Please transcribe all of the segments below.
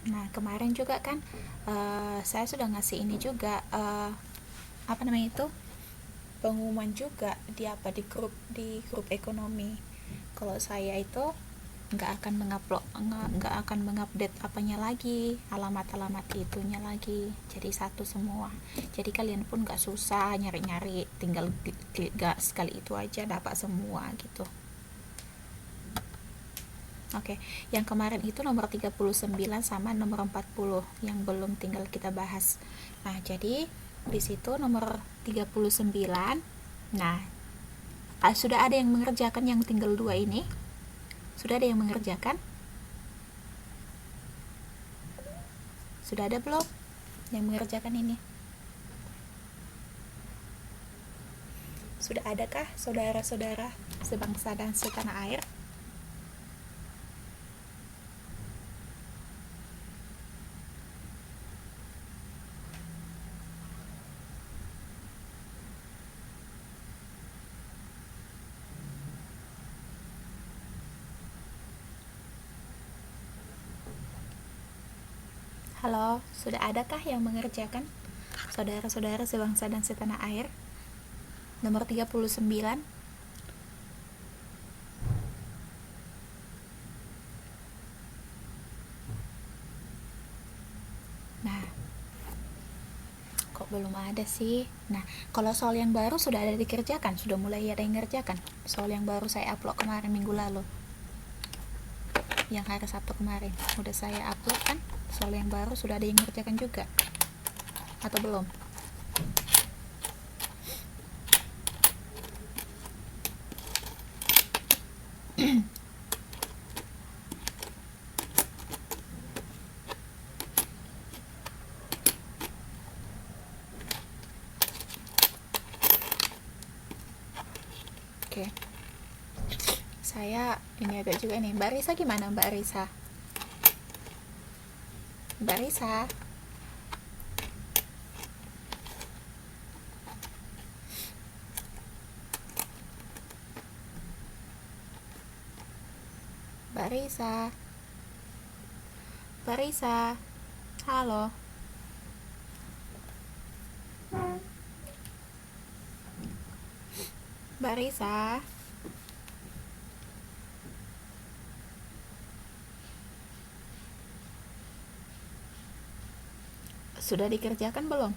Nah, kemarin juga kan saya sudah ngasih ini juga, apa namanya itu, pengumuman juga di apa, di grup ekonomi, kalau saya itu nggak akan mengupload, nggak akan mengupdate apanya lagi, alamat-alamat itunya lagi, jadi satu semua. Jadi kalian pun nggak susah nyari-nyari, tinggal klik gas sekali itu aja dapat semua gitu. Oke, yang kemarin itu nomor 39 sama nomor 40 yang belum, tinggal kita bahas. Nah, jadi di situ nomor 39. Nah, sudah ada yang mengerjakan yang tinggal dua ini? Sudah ada yang mengerjakan? Sudah ada belum yang mengerjakan ini? Sudah adakah saudara-saudara sebangsa dan setanah air? Halo, sudah adakah yang mengerjakan? Saudara-saudara sebangsa dan setanah air. Nomor 39. Nah, kok belum ada sih? Nah, kalau soal yang baru sudah ada dikerjakan, sudah mulai ada yang ngerjakan. Soal yang baru saya upload kemarin minggu lalu, yang hari Sabtu kemarin, udah saya upload kan? Soal yang baru sudah ada yang ngerjakan juga, atau belum? Oke, saya ini agak juga nih. Mbak Risa gimana, Mbak Risa? Mbak Risa, Mbak Risa, Mbak Risa, halo, Mbak Risa. Sudah dikerjakan belum?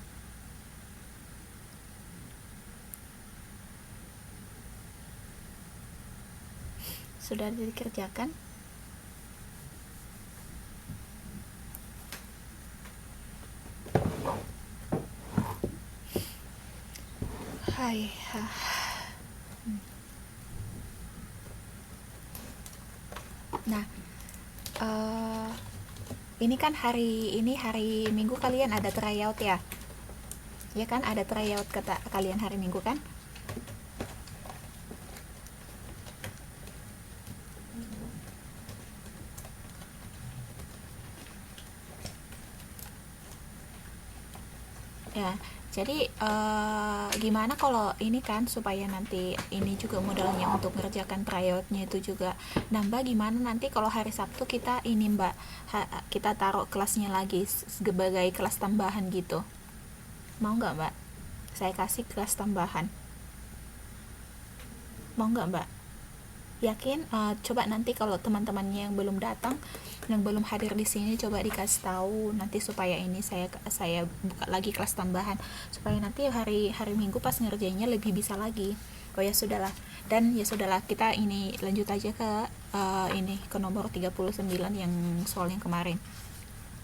Sudah dikerjakan? Hai, nah, eh, ini kan hari Minggu kalian ada tryout ya? Ya kan, ada tryout kata kalian hari Minggu kan? Ya, jadi gimana kalau ini kan, supaya nanti ini juga modalnya untuk mengerjakan tryoutnya itu juga nambah, gimana nanti kalau hari Sabtu kita ini Mbak, kita taruh kelasnya lagi sebagai kelas tambahan gitu, mau nggak Mbak? Saya kasih kelas tambahan, mau nggak Mbak? Yakin? Coba nanti kalau teman-temannya yang belum datang, yang belum hadir di sini, coba dikasih tahu nanti supaya ini saya buka lagi kelas tambahan, supaya nanti hari hari Minggu pas ngerjainnya lebih bisa lagi. Oh ya sudahlah, dan ya sudahlah, kita ini lanjut aja ke ini ke nomor 39 yang soal yang kemarin.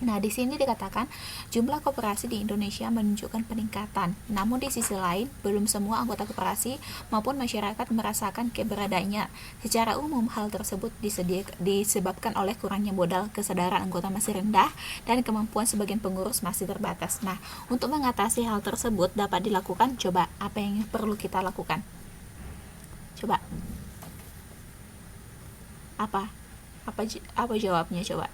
Nah, di sini dikatakan jumlah koperasi di Indonesia menunjukkan peningkatan. Namun di sisi lain, belum semua anggota koperasi maupun masyarakat merasakan keberadaannya. Secara umum, hal tersebut disebabkan oleh kurangnya modal, kesadaran anggota masih rendah, dan kemampuan sebagian pengurus masih terbatas. Nah, untuk mengatasi hal tersebut dapat dilakukan, coba apa yang perlu kita lakukan? Coba, apa? Apa jawabnya coba?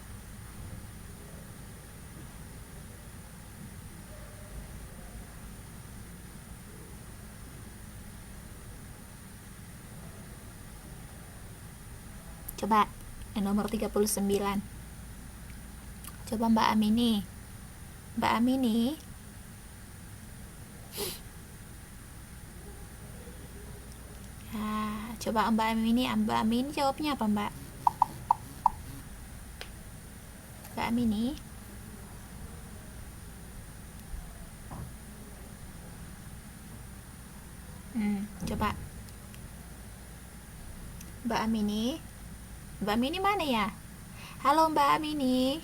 Coba, nomor 39. Coba Mbak Amini. Mbak Amini. Coba Mbak Amini jawabnya apa Mbak? Mbak Amini. Coba. Mbak Amini. Mbak Amini mana ya? Halo Mbak Amini.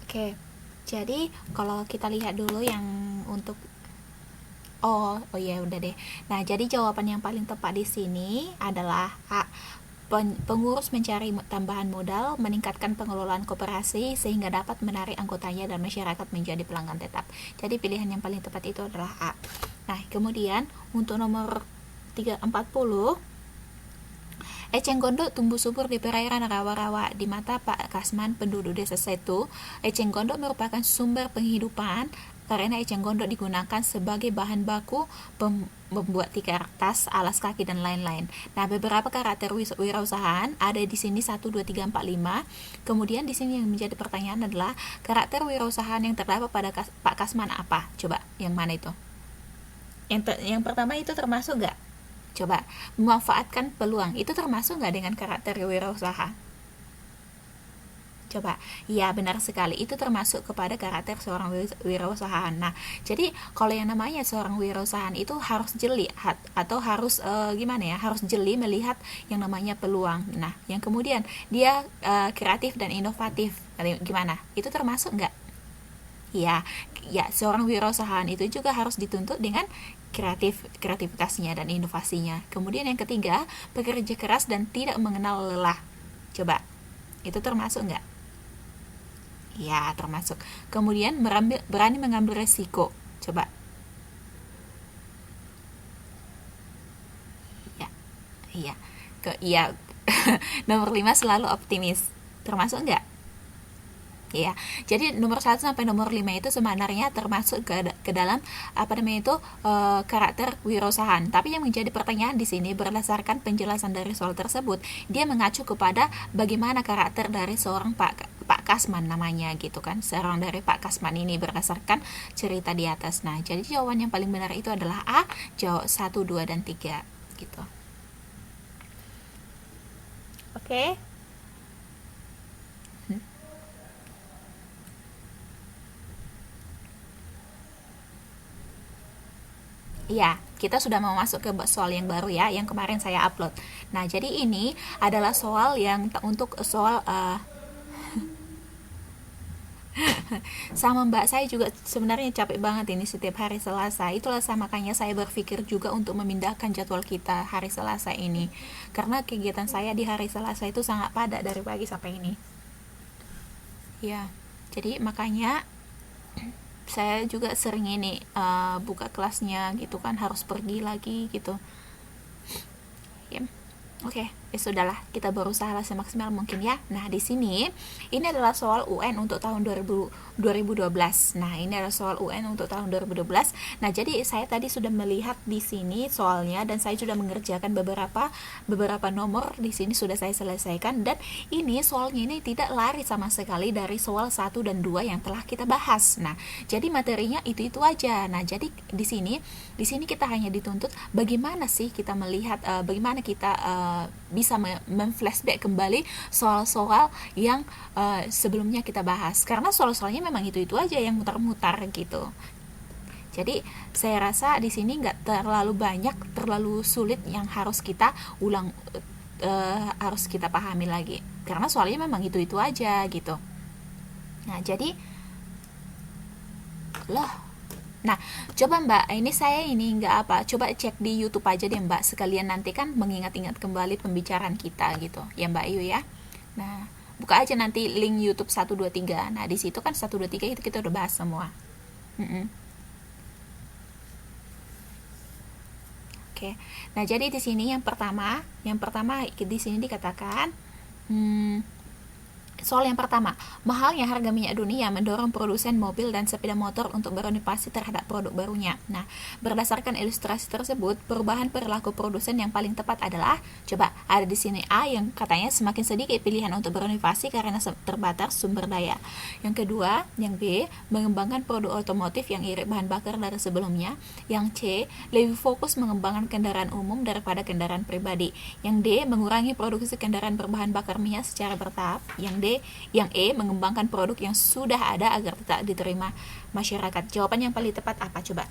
Oke. Jadi kalau kita lihat dulu yang untuk oh ya udah deh. Nah, jadi jawaban yang paling tepat di sini adalah A. Pengurus mencari tambahan modal, meningkatkan pengelolaan koperasi sehingga dapat menarik anggotanya dan masyarakat menjadi pelanggan tetap. Jadi pilihan yang paling tepat itu adalah A. Nah, kemudian untuk nomor 340, eceng gondok tumbuh subur di perairan rawa-rawa. Di mata Pak Kasman, penduduk desa Setu, eceng gondok merupakan sumber penghidupan karena eceng gondok digunakan sebagai bahan baku membuat tikar, tas, alas kaki, dan lain-lain. Nah, beberapa karakter wirausahaan ada di sini 1, 2, 3, 4, 5. Kemudian di sini yang menjadi pertanyaan adalah karakter wirausahaan yang terdapat pada Pak Kasman apa? Coba, yang mana itu? Yang pertama itu termasuk nggak? Coba, memanfaatkan peluang. Itu termasuk nggak dengan karakter wirausaha? Coba, ya benar sekali, itu termasuk kepada karakter seorang wirausahaan. Nah, jadi kalau yang namanya seorang wirausahaan itu harus jeli atau harus gimana ya, harus jeli melihat yang namanya peluang. Nah, yang kemudian dia kreatif dan inovatif. Gimana? Itu termasuk nggak? Ya, seorang wirausahaan itu juga harus dituntut dengan kreativitasnya dan inovasinya. Kemudian yang ketiga, bekerja keras dan tidak mengenal lelah. Coba, itu termasuk nggak? Ya, termasuk. Kemudian berani mengambil resiko. Coba. Ya, iya. Iya. Nomor 5 selalu optimis. Termasuk nggak? Ya, jadi nomor 1 sampai nomor 5 itu sebenarnya termasuk ke dalam apa namanya itu karakter wirausahaan. Tapi yang menjadi pertanyaan di sini berdasarkan penjelasan dari soal tersebut, dia mengacu kepada bagaimana karakter dari seorang Pak Kasman namanya gitu kan. Seorang dari Pak Kasman ini berdasarkan cerita di atas. Nah, jadi jawaban yang paling benar itu adalah A, jawab 1, 2, dan 3 gitu. Oke. Iya, kita sudah mau masuk ke soal yang baru ya, yang kemarin saya upload. Nah, jadi ini adalah soal yang untuk soal sama Mbak, saya juga sebenarnya capek banget ini setiap hari Selasa. Itulah makanya saya berpikir juga untuk memindahkan jadwal kita hari Selasa ini. Karena kegiatan saya di hari Selasa itu sangat padat dari pagi sampai ini. Ya, jadi makanya saya juga sering ini buka kelasnya gitu kan, harus pergi lagi gitu ya. Oke, sudahlah, kita berusaha semaksimal mungkin ya. Nah, di sini ini adalah soal UN untuk tahun 2012. Nah, ini adalah soal UN untuk tahun 2012. Nah, jadi saya tadi sudah melihat di sini soalnya dan saya sudah mengerjakan beberapa nomor di sini sudah saya selesaikan, dan ini soalnya ini tidak lari sama sekali dari soal 1 dan 2 yang telah kita bahas. Nah, jadi materinya itu aja. Nah, jadi di sini kita hanya dituntut bagaimana sih kita melihat bagaimana kita bisa memflashback kembali soal-soal yang sebelumnya kita bahas, karena soal-soalnya memang itu aja yang mutar-mutar gitu. Jadi saya rasa di sini nggak terlalu sulit yang harus kita ulang, harus kita pahami lagi, karena soalnya memang itu aja gitu. Nah, jadi loh. Nah, coba Mbak, ini saya ini nggak apa, coba cek di YouTube aja deh Mbak, sekalian nanti kan mengingat-ingat kembali pembicaraan kita gitu, ya Mbak Yu ya. Nah, buka aja nanti link YouTube 1, 2, 3. Nah, di situ kan 1, 2, 3 itu kita udah bahas semua. Oke. Nah, jadi di sini yang pertama di sini dikatakan Soal yang pertama, mahalnya harga minyak dunia mendorong produsen mobil dan sepeda motor untuk berinovasi terhadap produk barunya. Nah, berdasarkan ilustrasi tersebut, perubahan perilaku produsen yang paling tepat adalah, coba, ada di sini A yang katanya semakin sedikit pilihan untuk berinovasi karena terbatas sumber daya. Yang kedua, yang B, mengembangkan produk otomotif yang irit bahan bakar dari sebelumnya. Yang C, lebih fokus mengembangkan kendaraan umum daripada kendaraan pribadi. Yang D, mengurangi produksi kendaraan berbahan bakar minyak secara bertahap. Yang E, mengembangkan produk yang sudah ada agar tetap diterima masyarakat. Jawaban yang paling tepat apa coba?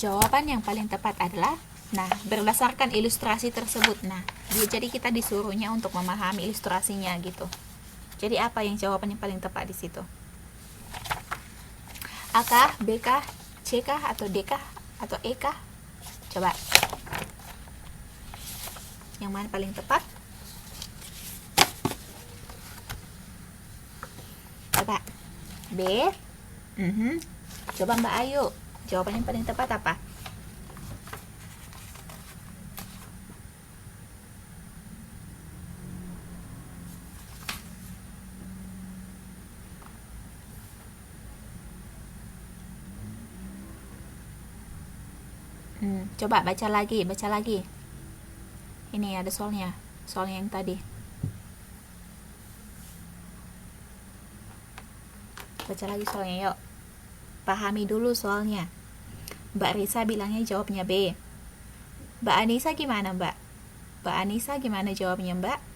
Jawaban yang paling tepat adalah, nah, berdasarkan ilustrasi tersebut. Nah, jadi kita disuruhnya untuk memahami ilustrasinya gitu. Jadi apa yang jawaban yang paling tepat di situ? A kah, B kah, C kah, atau D kah, atau E kah? Coba. Yang mana paling tepat? Coba. B. Coba Mbak Ayu. Jawaban yang paling tepat apa? Coba baca lagi. Ini ada soalnya yang tadi. Baca lagi soalnya, yuk. Pahami dulu soalnya. Mbak Risa bilangnya jawabnya B. Mbak Anissa gimana, Mbak? Mbak Anissa gimana jawabnya, Mbak?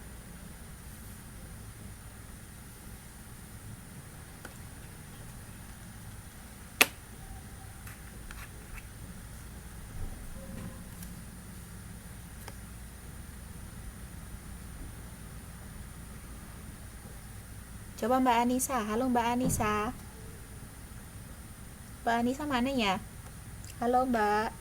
Coba Mbak Anissa. Halo Mbak Anissa. Mbak Anissa mana ya? Halo Mbak.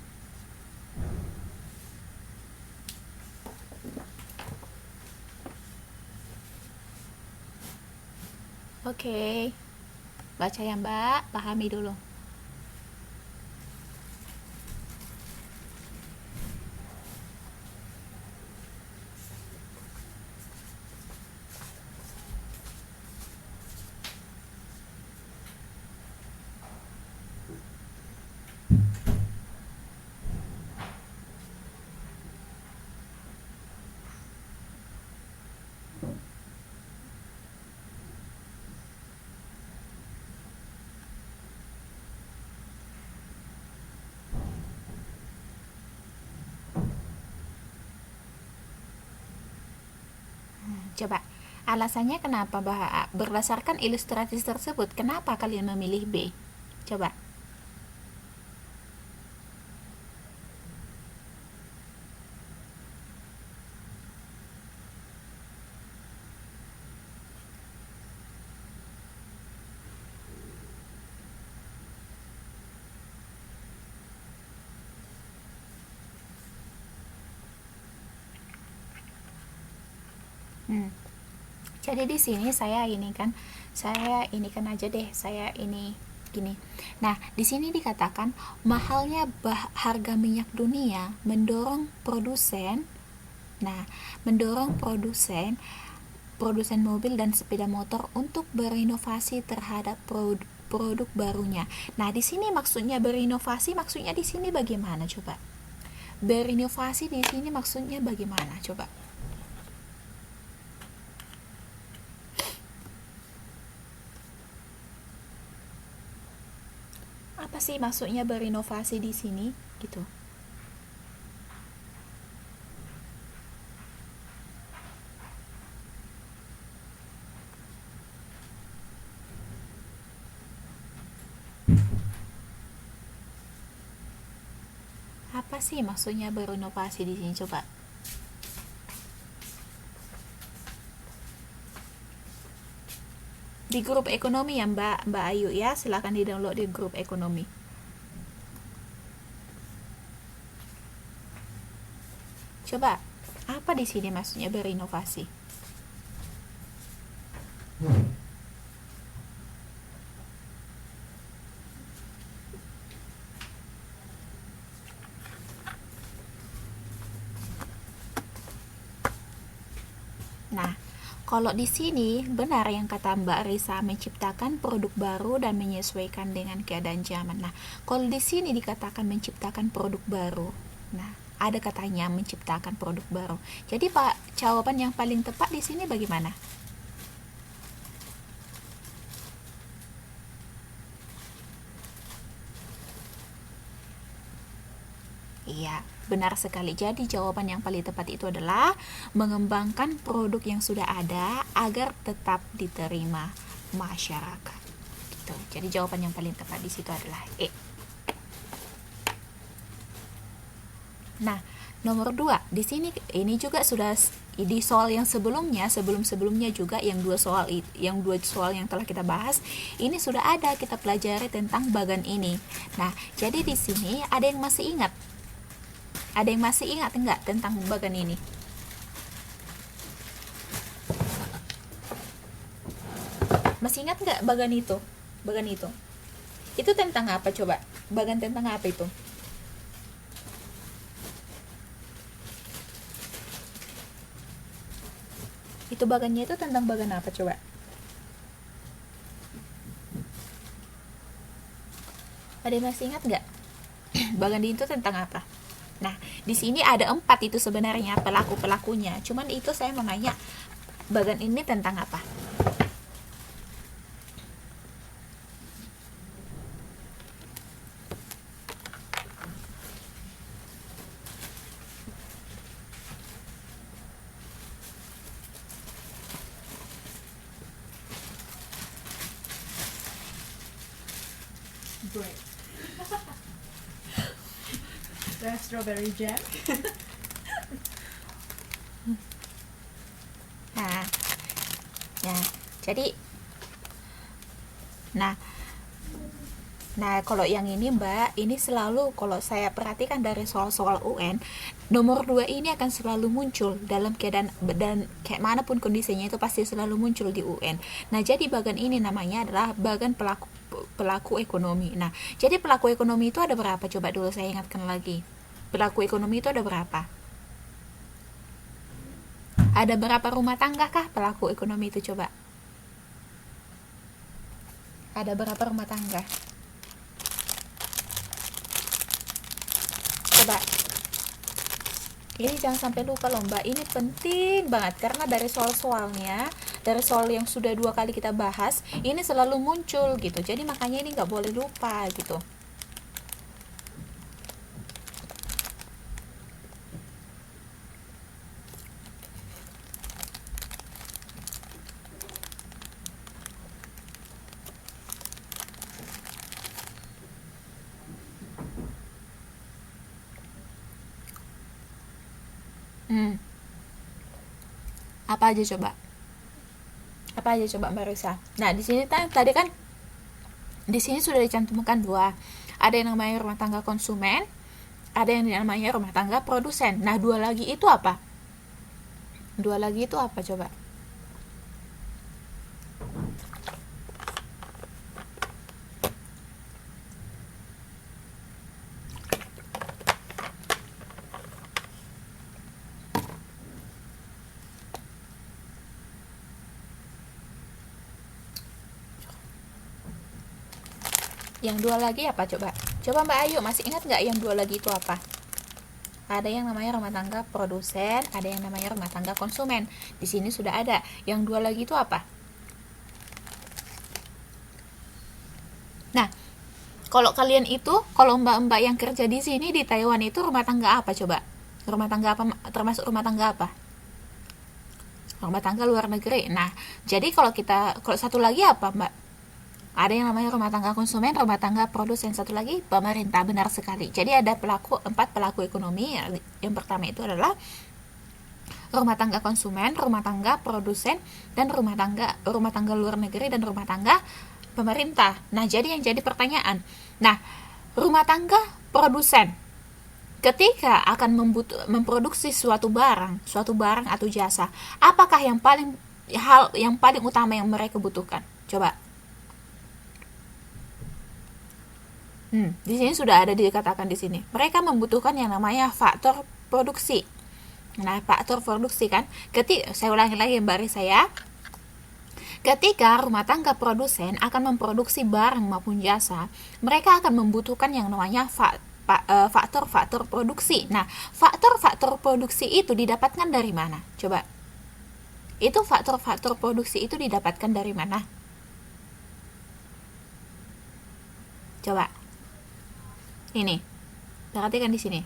Oke. Baca ya Mbak, pahami dulu. Coba, alasannya kenapa, berdasarkan ilustrasi tersebut, kenapa kalian memilih B? Coba. Jadi di sini saya inikan aja deh, saya ini gini. Nah, di sini dikatakan mahalnya harga minyak dunia mendorong produsen mobil dan sepeda motor untuk berinovasi terhadap produk barunya. Nah, di sini maksudnya berinovasi, maksudnya di sini bagaimana coba? Berinovasi di sini maksudnya bagaimana coba? Apa sih maksudnya berinovasi di sini gitu? Apa sih maksudnya berinovasi di sini coba? Di grup ekonomi ya Mbak Ayu ya, silakan di-download di grup ekonomi. Coba, apa di sini maksudnya berinovasi? Kalau di sini benar yang kata Mbak Risa, menciptakan produk baru dan menyesuaikan dengan keadaan zaman. Nah, kalau di sini dikatakan menciptakan produk baru. Nah, ada katanya menciptakan produk baru. Jadi Pak, jawaban yang paling tepat di sini bagaimana? Iya, benar sekali. Jadi jawaban yang paling tepat itu adalah mengembangkan produk yang sudah ada agar tetap diterima masyarakat. Gitu. Jadi jawaban yang paling tepat di situ adalah E. Nah, nomor 2, di sini ini juga sudah di soal yang sebelumnya juga yang dua soal yang telah kita bahas, ini sudah ada kita pelajari tentang bagan ini. Nah, jadi di sini ada yang masih ingat? Ada yang masih ingat enggak tentang bagan ini? Masih ingat enggak bagan itu? Bagan itu. Itu tentang apa coba? Bagan tentang apa itu? Itu bagannya itu tentang bagan apa coba? Ada yang masih ingat nggak? Bagan itu tentang apa? Nah, di sini ada 4 itu sebenarnya pelaku-pelakunya. Cuman itu saya mau nanya, bagan ini tentang apa? Bread. There's strawberry jam. Nah, ya, jadi Nah, kalau yang ini Mbak, ini selalu kalau saya perhatikan dari soal-soal UN, nomor 2 ini akan selalu muncul dalam keadaan dan kayak manapun kondisinya itu pasti selalu muncul di UN. Nah, jadi bagan ini namanya adalah bagan pelaku ekonomi. Nah, jadi pelaku ekonomi itu ada berapa? Coba dulu saya ingatkan lagi. Pelaku ekonomi itu ada berapa? Ada berapa rumah tangga kah pelaku ekonomi itu coba? Ada berapa rumah tangga? Coba. Ini jangan sampai lupa loh Mbak, ini penting banget karena dari soal-soalnya, dari soal yang sudah 2 kali kita bahas, ini selalu muncul gitu. Jadi makanya ini nggak boleh lupa gitu. Apa aja coba? Apa aja coba Mbak Risa? Nah, di sini tadi kan di sini sudah dicantumkan 2. Ada yang namanya rumah tangga konsumen, ada yang namanya rumah tangga produsen. Nah, 2 lagi itu apa? 2 lagi itu apa coba? Yang 2 lagi apa coba? Coba Mbak Ayu, masih ingat nggak yang 2 lagi itu apa? Ada yang namanya rumah tangga produsen, ada yang namanya rumah tangga konsumen. Di sini sudah ada. Yang 2 lagi itu apa? Nah, kalau kalian itu, kalau mbak-mbak yang kerja di sini di Taiwan itu rumah tangga apa coba? Rumah tangga apa? Termasuk rumah tangga apa? Rumah tangga luar negeri. Nah, jadi kalau satu lagi apa Mbak? Ada yang namanya rumah tangga konsumen, rumah tangga produsen, satu lagi pemerintah. Benar sekali. Jadi ada 4 pelaku ekonomi. Yang pertama itu adalah rumah tangga konsumen, rumah tangga produsen, dan rumah tangga luar negeri, dan rumah tangga pemerintah. Nah, jadi yang jadi pertanyaan. Nah, rumah tangga produsen ketika akan memproduksi suatu barang atau jasa, apakah yang paling utama yang mereka butuhkan? Coba. Di sini sudah ada dikatakan di sini. Mereka membutuhkan yang namanya faktor produksi. Nah, faktor produksi kan, saya ulangi lagi Mbak Risa ya. Ketika rumah tangga produsen akan memproduksi barang maupun jasa, mereka akan membutuhkan yang namanya faktor-faktor produksi. Nah, faktor-faktor produksi itu didapatkan dari mana? Coba. Itu faktor-faktor produksi itu didapatkan dari mana? Coba. Ini. Perhatikan di sini.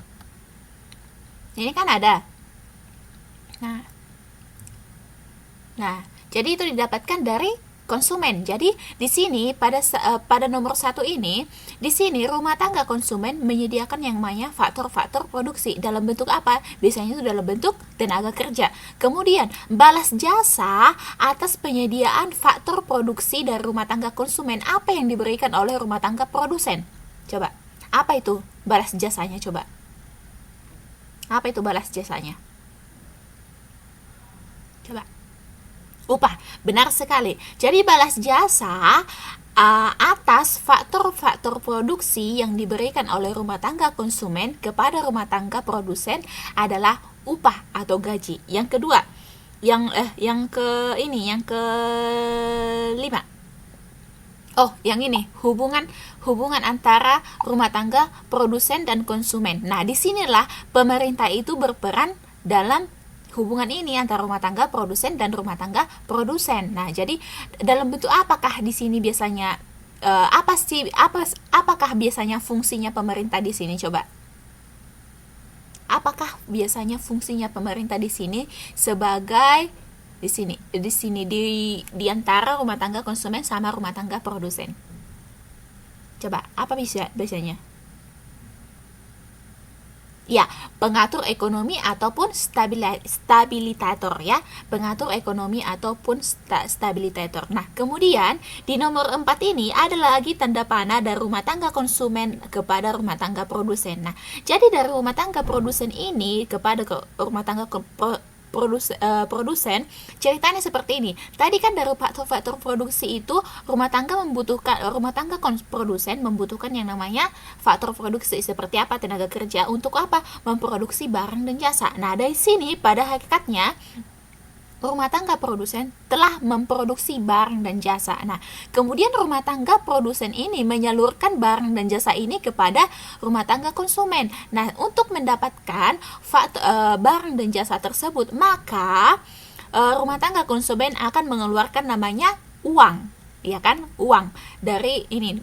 Ini kan ada. Nah, jadi itu didapatkan dari konsumen. Jadi di sini pada nomor 1 ini, di sini rumah tangga konsumen menyediakan yang namanya faktor-faktor produksi dalam bentuk apa? Biasanya itu dalam bentuk tenaga kerja. Kemudian balas jasa atas penyediaan faktor produksi dari rumah tangga konsumen. Apa yang diberikan oleh rumah tangga produsen? Coba. Apa itu balas jasanya? Coba. Apa itu balas jasanya? Coba. Upah, benar sekali. Jadi balas jasa atas faktor-faktor produksi yang diberikan oleh rumah tangga konsumen kepada rumah tangga produsen adalah upah atau gaji. Yang kedua, yang kelima. Oh, yang ini hubungan antara rumah tangga produsen dan konsumen. Nah, disinilah pemerintah itu berperan dalam hubungan ini antara rumah tangga produsen dan rumah tangga produsen. Nah, jadi dalam bentuk apakah di sini biasanya apakah biasanya fungsinya pemerintah di sini? Coba. Apakah biasanya fungsinya pemerintah di sini sebagai di antara rumah tangga konsumen sama rumah tangga produsen? Coba, apa biasanya? Ya, pengatur ekonomi ataupun stabilitator ya. Pengatur ekonomi ataupun stabilitator. Nah, kemudian di nomor 4 ini ada lagi tanda panah dari rumah tangga konsumen kepada rumah tangga produsen. Nah, jadi dari rumah tangga produsen ini kepada rumah tangga produsen, ceritanya seperti ini. Tadi kan dari faktor-faktor produksi itu rumah tangga produsen membutuhkan yang namanya faktor produksi seperti apa? Tenaga kerja untuk apa? Memproduksi barang dan jasa. Nah, dari sini pada hakikatnya rumah tangga produsen telah memproduksi barang dan jasa. Nah, kemudian rumah tangga produsen ini menyalurkan barang dan jasa ini kepada rumah tangga konsumen. Nah, untuk mendapatkan barang dan jasa tersebut, maka rumah tangga konsumen akan mengeluarkan namanya uang. Ya kan, uang dari ini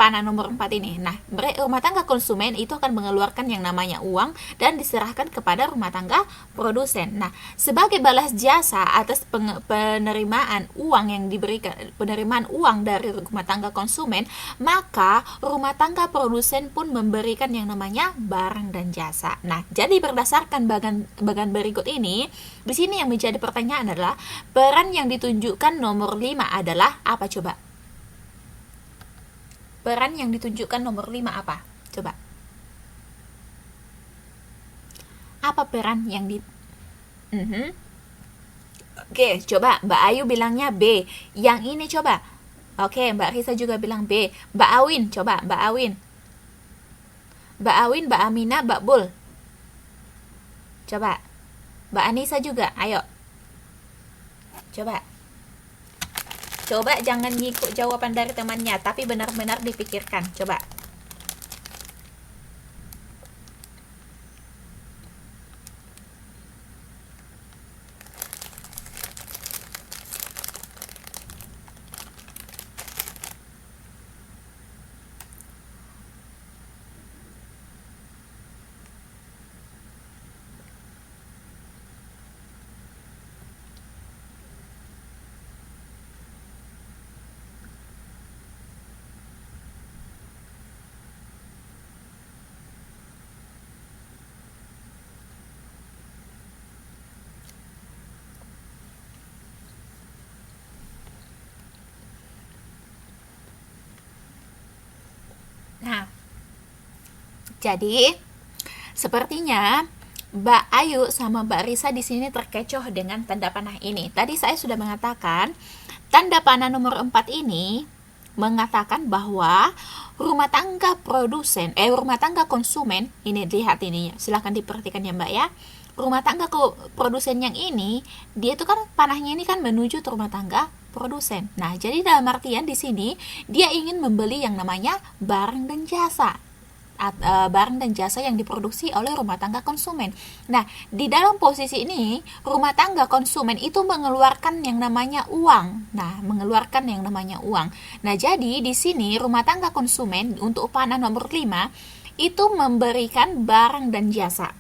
panah nomor 4 ini. Nah, rumah tangga konsumen itu akan mengeluarkan yang namanya uang dan diserahkan kepada rumah tangga produsen. Nah, sebagai balas jasa atas penerimaan uang dari rumah tangga konsumen, maka rumah tangga produsen pun memberikan yang namanya barang dan jasa. Nah, jadi berdasarkan bagan berikut ini, di sini yang menjadi pertanyaan adalah peran yang ditunjukkan nomor 5 adalah apa coba? Peran yang ditunjukkan nomor 5 apa? Coba. Apa peran yang Oke, coba Mbak Ayu bilangnya B. Yang ini coba. Oke, Mbak Risa juga bilang B. Mbak Awin, coba Mbak Awin. Mbak Awin, Mbak Amina, Mbak Bul. Coba. Mbak Anissa juga, ayo. Coba jangan ngikut jawaban dari temannya, tapi benar-benar dipikirkan. Coba. Nah, jadi sepertinya Mbak Ayu sama Mbak Risa di sini terkecoh dengan tanda panah ini. Tadi saya sudah mengatakan tanda panah nomor 4 ini mengatakan bahwa rumah tangga konsumen, ini lihat ini, silahkan diperhatikan ya Mbak ya. rumah tangga produsen yang ini, dia itu kan panahnya ini kan menuju ke rumah tangga produsen. Nah, jadi dalam artian di sini dia ingin membeli yang namanya barang dan jasa. Barang dan jasa yang diproduksi oleh rumah tangga konsumen. Nah, di dalam posisi ini, rumah tangga konsumen itu mengeluarkan yang namanya uang. Nah, mengeluarkan yang namanya uang. Nah, jadi di sini rumah tangga konsumen untuk panah nomor 5 itu memberikan barang dan jasa.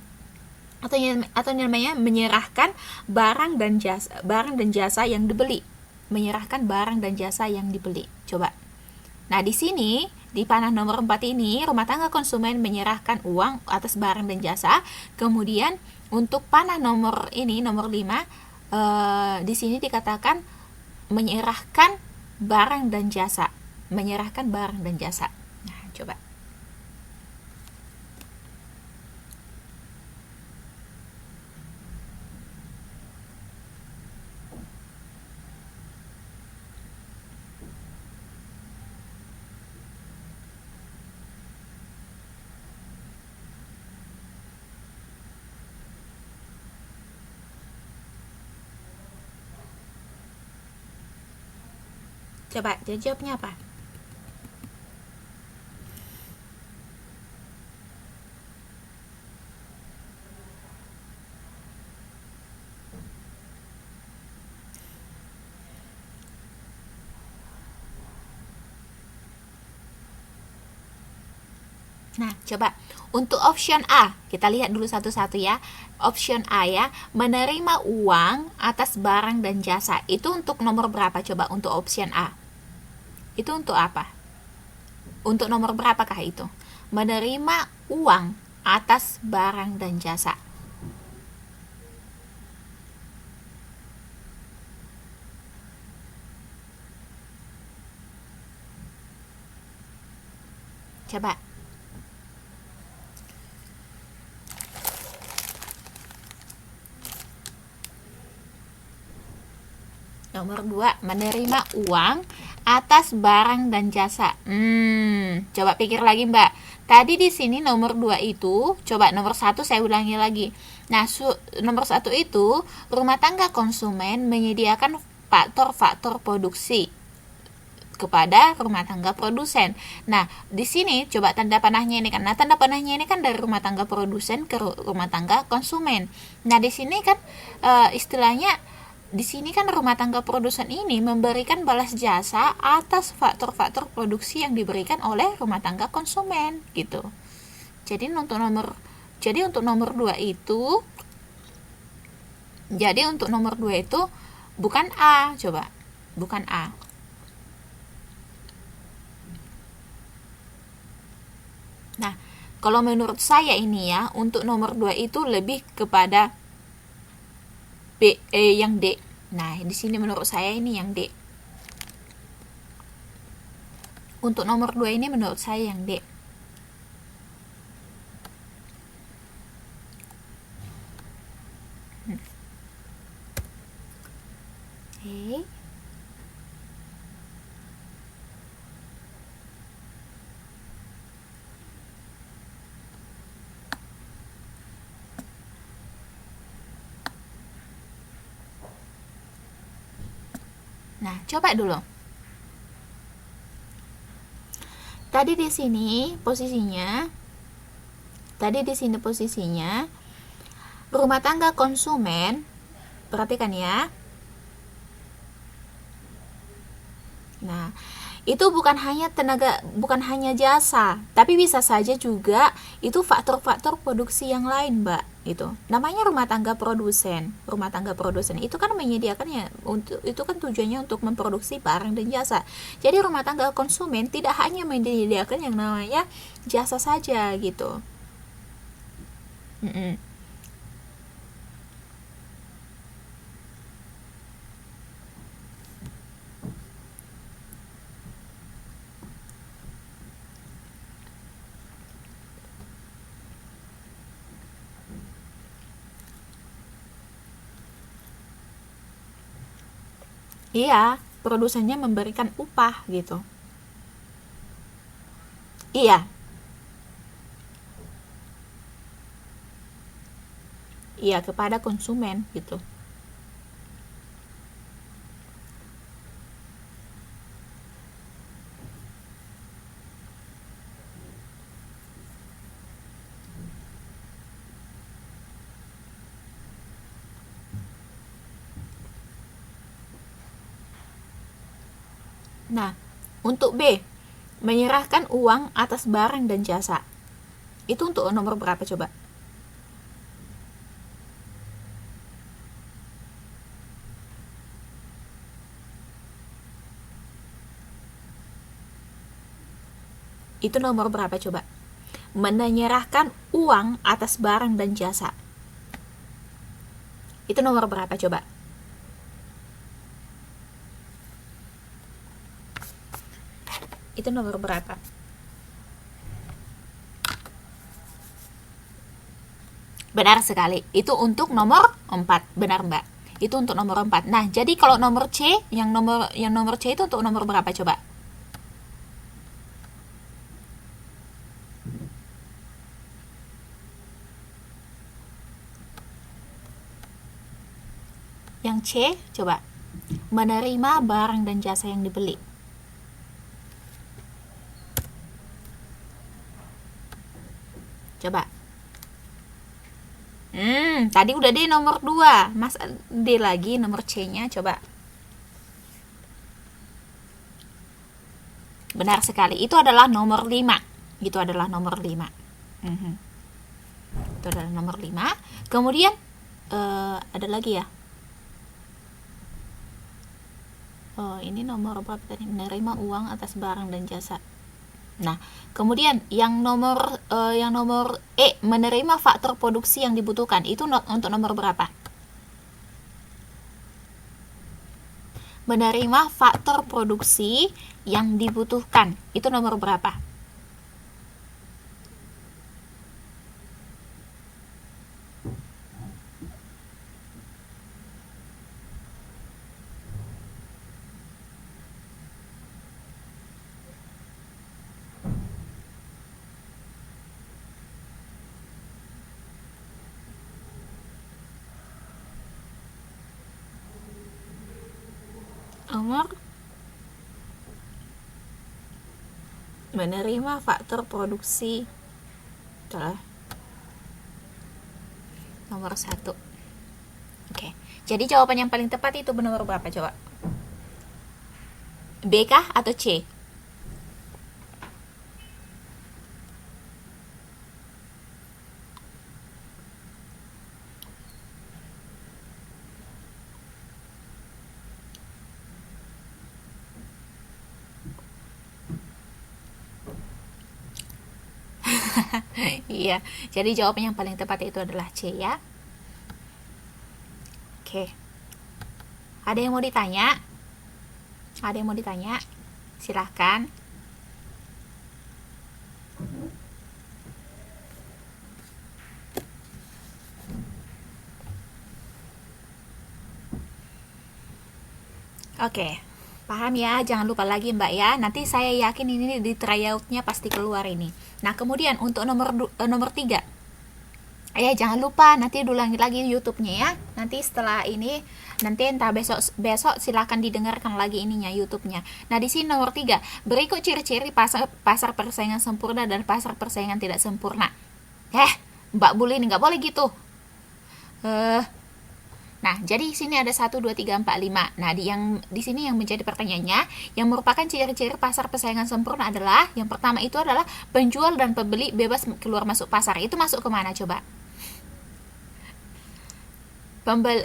Atau namanya menyerahkan barang dan jasa yang dibeli. Menyerahkan barang dan jasa yang dibeli. Coba. Nah, di sini di panah nomor 4 ini, rumah tangga konsumen menyerahkan uang atas barang dan jasa. Kemudian untuk panah nomor ini, nomor 5, di sini dikatakan menyerahkan barang dan jasa. Menyerahkan barang dan jasa. Nah, coba. Coba, jadi jawabnya apa? Nah, coba untuk option A, kita lihat dulu satu-satu ya. Option A ya, menerima uang atas barang dan jasa. Itu untuk nomor berapa coba untuk option A? Itu untuk apa? Untuk nomor berapakah itu? Menerima uang atas barang dan jasa. Coba. Nomor 2, menerima uang atas barang dan jasa. Coba pikir lagi, Mbak. Tadi di sini nomor 2 itu, coba nomor 1 saya ulangi lagi. Nah, nomor 1 itu rumah tangga konsumen menyediakan faktor-faktor produksi kepada rumah tangga produsen. Nah, di sini coba tanda panahnya ini kan. Nah, tanda panahnya ini kan dari rumah tangga produsen ke rumah tangga konsumen. Nah, di sini kan istilahnya di sini kan rumah tangga produsen ini memberikan balas jasa atas faktor-faktor produksi yang diberikan oleh rumah tangga konsumen gitu. Jadi untuk nomor 2 itu bukan A, coba. Bukan A. Nah, kalau menurut saya ini ya, untuk nomor 2 itu lebih kepada yang D. Nah, di sini menurut saya ini yang D. Untuk nomor 2 ini menurut saya yang D. Oke. Nah, coba dulu. Tadi di sini posisinya rumah tangga konsumen, perhatikan ya. Nah, itu bukan hanya jasa, tapi bisa saja juga itu faktor-faktor produksi yang lain, Mbak. Itu namanya rumah tangga produsen. Rumah tangga produsen itu kan menyediakannya itu kan tujuannya untuk memproduksi barang dan jasa. Jadi rumah tangga konsumen tidak hanya menyediakan yang namanya jasa saja gitu. Iya, produsennya memberikan upah gitu. Iya. ya kepada konsumen gitu. Nah, untuk B, menyerahkan uang atas barang dan jasa. Itu untuk nomor berapa coba? Itu nomor berapa coba? Menyerahkan uang atas barang dan jasa. Itu nomor berapa coba? Itu nomor berapa? Benar sekali. Itu untuk nomor 4. Benar, Mbak. Itu untuk nomor 4. Nah, jadi kalau nomor C, yang nomor C itu untuk nomor berapa coba? Yang C, coba. Menerima barang dan jasa yang dibeli. Coba. Tadi udah D nomor 2. Mas D lagi nomor C-nya, coba. Benar sekali. Itu adalah nomor 5. Itu adalah nomor 5. Itu adalah nomor 5. Kemudian ada lagi ya. Ini nomor berapa tadi? Menerima uang atas barang dan jasa. Nah, kemudian yang nomor E, menerima faktor produksi yang dibutuhkan. Itu untuk nomor berapa? Menerima faktor produksi yang dibutuhkan. Itu nomor berapa? Nomor menerima faktor produksi. Itulah nomor 1. Oke. Jadi jawaban yang paling tepat itu nomor berapa coba? B kah atau C? Iya, jadi jawaban yang paling tepat itu adalah C ya. Oke. Ada yang mau ditanya? Ada yang mau ditanya? Silahkan. Oke, paham ya, jangan lupa lagi Mbak ya. Nanti saya yakin ini di tryoutnya pasti keluar ini. Nah, kemudian untuk nomor 3. Jangan lupa nanti ulangi lagi YouTube-nya ya. Nanti setelah ini, nanti entah besok silahkan didengarkan lagi ininya YouTube-nya. Nah, di sini nomor 3, berikut ciri-ciri pasar persaingan sempurna dan pasar persaingan tidak sempurna. Mbak Bulin nggak boleh gitu. Nah, jadi di sini ada 1, 2, 3, 4, 5. Nah, di sini yang menjadi pertanyaannya, yang merupakan ciri-ciri pasar persaingan sempurna adalah, yang pertama itu adalah penjual dan pembeli bebas keluar masuk pasar. Itu masuk kemana coba?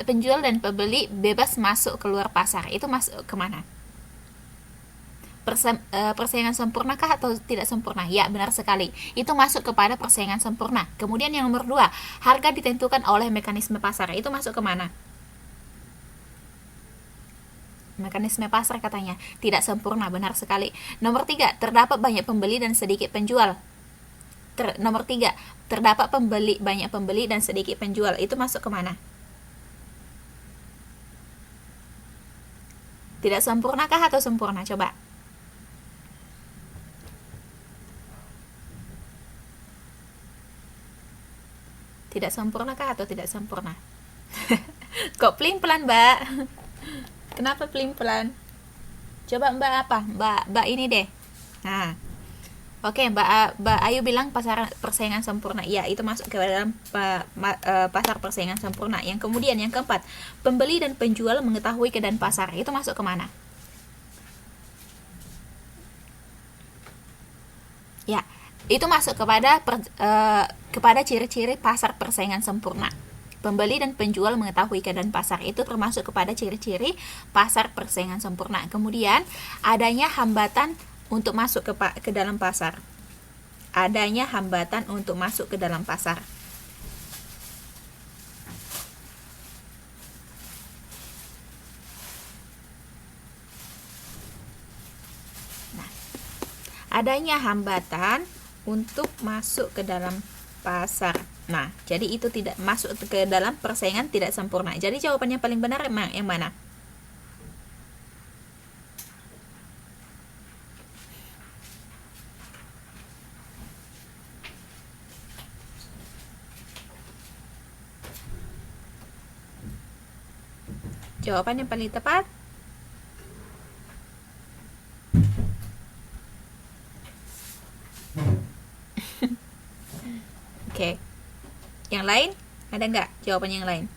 Penjual dan pembeli bebas masuk keluar pasar. Itu masuk kemana? Persaingan sempurnakah atau tidak sempurna? Ya, benar sekali. Itu masuk kepada persaingan sempurna. Kemudian yang nomor 2, harga ditentukan oleh mekanisme pasar. Itu masuk kemana? Mekanisme pasar katanya tidak sempurna. Benar sekali. Nomor 3, terdapat banyak pembeli dan sedikit penjual. Nomor 3, terdapat banyak pembeli dan sedikit penjual. Itu masuk kemana? Tidak sempurnakah atau sempurna? Coba. Tidak sempurna kah atau tidak sempurna? Kok pelin-pelan, Mbak? Kenapa pelin-pelan? Coba Mbak apa? Mbak ini deh. Nah, oke, Mbak Ayu bilang pasar persaingan sempurna. Ya, itu masuk ke dalam pasar persaingan sempurna. Yang kemudian yang keempat, pembeli dan penjual mengetahui keadaan pasar. Itu masuk ke mana? Ya, itu masuk kepada ciri-ciri pasar persaingan sempurna. Pembeli dan penjual mengetahui keadaan pasar, itu termasuk kepada ciri-ciri pasar persaingan sempurna. Kemudian adanya hambatan untuk masuk ke dalam pasar. Adanya hambatan untuk masuk ke dalam pasar. Nah, adanya hambatan untuk masuk ke dalam pasar. Nah, jadi itu tidak masuk ke dalam persaingan tidak sempurna. Jadi jawabannya paling benar yang mana? Jawaban yang paling tepat Oke. Yang lain? Ada nggak jawaban yang lain?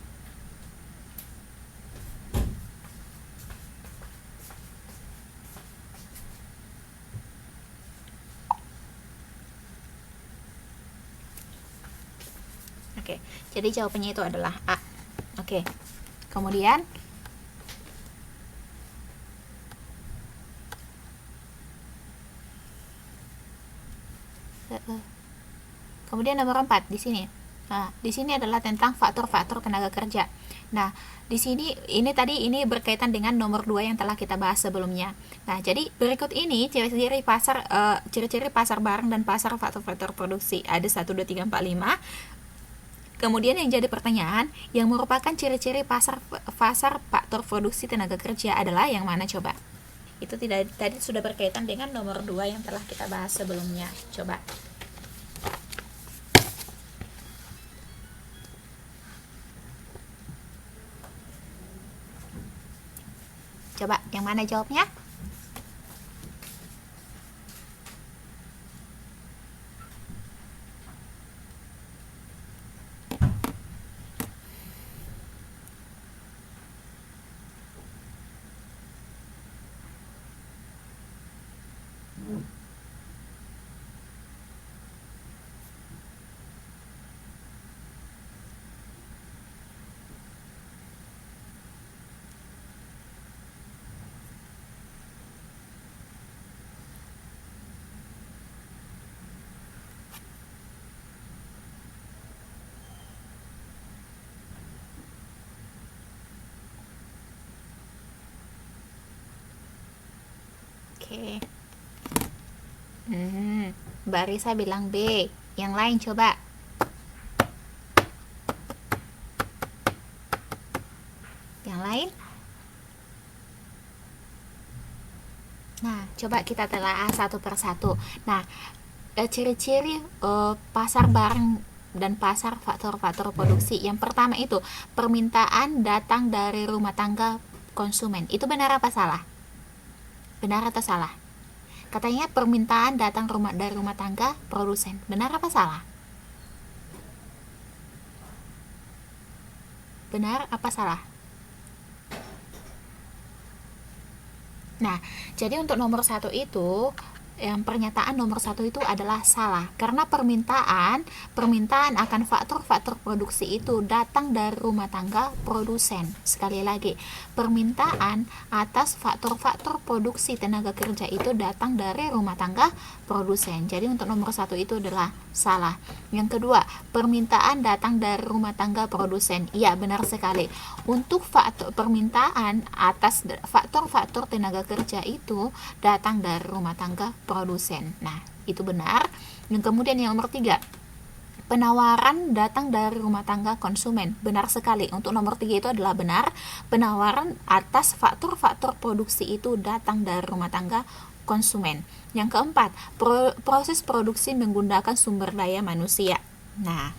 Oke, jadi jawabannya itu adalah A. Oke. Kemudian nomor 4 di sini. Nah, di sini adalah tentang faktor-faktor tenaga kerja. Nah, di sini ini berkaitan dengan nomor 2 yang telah kita bahas sebelumnya. Nah, jadi berikut ini ciri-ciri pasar barang dan pasar faktor-faktor produksi. Ada 1 2 3 4 5. Kemudian yang jadi pertanyaan, yang merupakan ciri-ciri pasar faktor produksi tenaga kerja adalah yang mana coba? Itu tadi sudah berkaitan dengan nomor 2 yang telah kita bahas sebelumnya. Coba. Coba, yang mana jawabnya? Oke. Mbak Risa bilang B. Yang lain coba. Yang lain? Nah, coba kita telaah satu persatu. Nah, ciri-ciri pasar barang dan pasar faktor-faktor produksi. Yang pertama itu, permintaan datang dari rumah tangga konsumen. Itu benar apa salah? Benar atau salah? Katanya permintaan datang dari rumah tangga produsen. Benar apa salah? Benar apa salah? Nah, jadi untuk nomor 1 itu, yang pernyataan nomor 1 itu adalah salah, karena permintaan akan faktor-faktor produksi itu datang dari rumah tangga produsen. Sekali lagi, permintaan atas faktor-faktor produksi tenaga kerja itu datang dari rumah tangga produsen. Jadi untuk nomor 1 itu adalah salah. Yang kedua, permintaan datang dari rumah tangga produsen. Iya, benar sekali. Untuk permintaan atas faktor-faktor tenaga kerja itu datang dari rumah tangga produsen. Nah, itu benar. Yang kemudian yang nomor 3, penawaran datang dari rumah tangga konsumen. Benar sekali. Untuk nomor 3 itu adalah benar. Penawaran atas faktor-faktor produksi itu datang dari rumah tangga konsumen. Yang keempat, proses produksi menggunakan sumber daya manusia. Nah,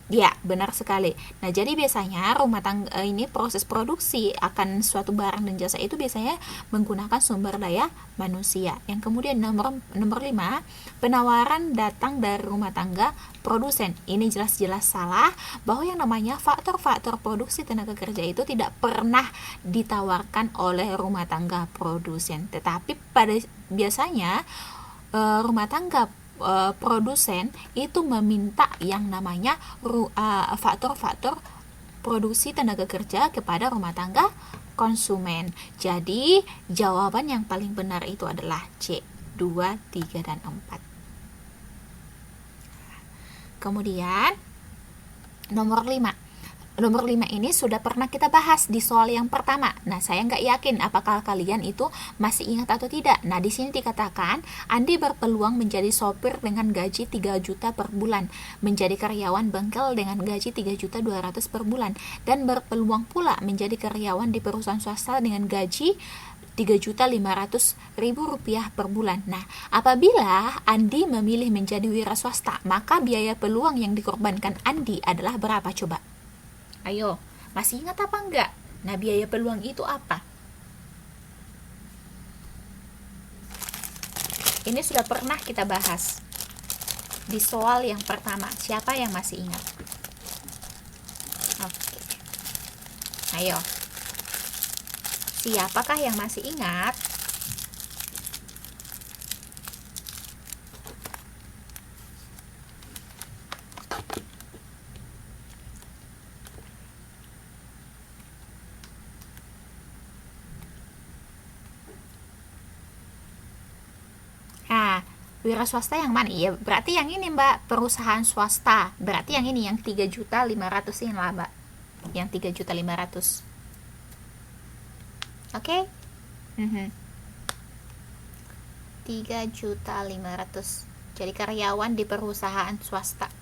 Ya, benar sekali. Nah, jadi biasanya rumah tangga ini proses produksi akan suatu barang dan jasa itu biasanya menggunakan sumber daya manusia. Yang kemudian nomor nomor 5, penawaran datang dari rumah tangga produsen. Ini jelas-jelas salah, bahwa yang namanya faktor-faktor produksi tenaga kerja itu tidak pernah ditawarkan oleh rumah tangga produsen. Tetapi pada biasanya rumah tangga produsen itu meminta yang namanya faktor-faktor produksi tenaga kerja kepada rumah tangga konsumen. Jadi jawaban yang paling benar itu adalah C, 2, 3, dan 4. Kemudian nomor 5. Nomor 5 ini sudah pernah kita bahas di soal yang pertama. Nah, saya nggak yakin apakah kalian itu masih ingat atau tidak. Nah, di sini dikatakan Andi berpeluang menjadi sopir dengan gaji 3 juta per bulan, menjadi karyawan bengkel dengan gaji 3.200.000 per bulan, dan berpeluang pula menjadi karyawan di perusahaan swasta dengan gaji 3.500.000 rupiah per bulan. Nah, apabila Andi memilih menjadi wira swasta, maka biaya peluang yang dikorbankan Andi adalah berapa coba? Ayo, masih ingat apa enggak? Nah, biaya peluang itu apa? Ini sudah pernah kita bahas di soal yang pertama. Siapa yang masih ingat? Oke. Ayo. Siapakah yang masih ingat? Nah, wira swasta yang mana? Iya, berarti yang ini, Mbak, perusahaan swasta. Berarti yang ini, yang 3.500.000 ini lah, Mbak. Yang 3.500.000. Oke? 3.500.000. Jadi karyawan di perusahaan swasta.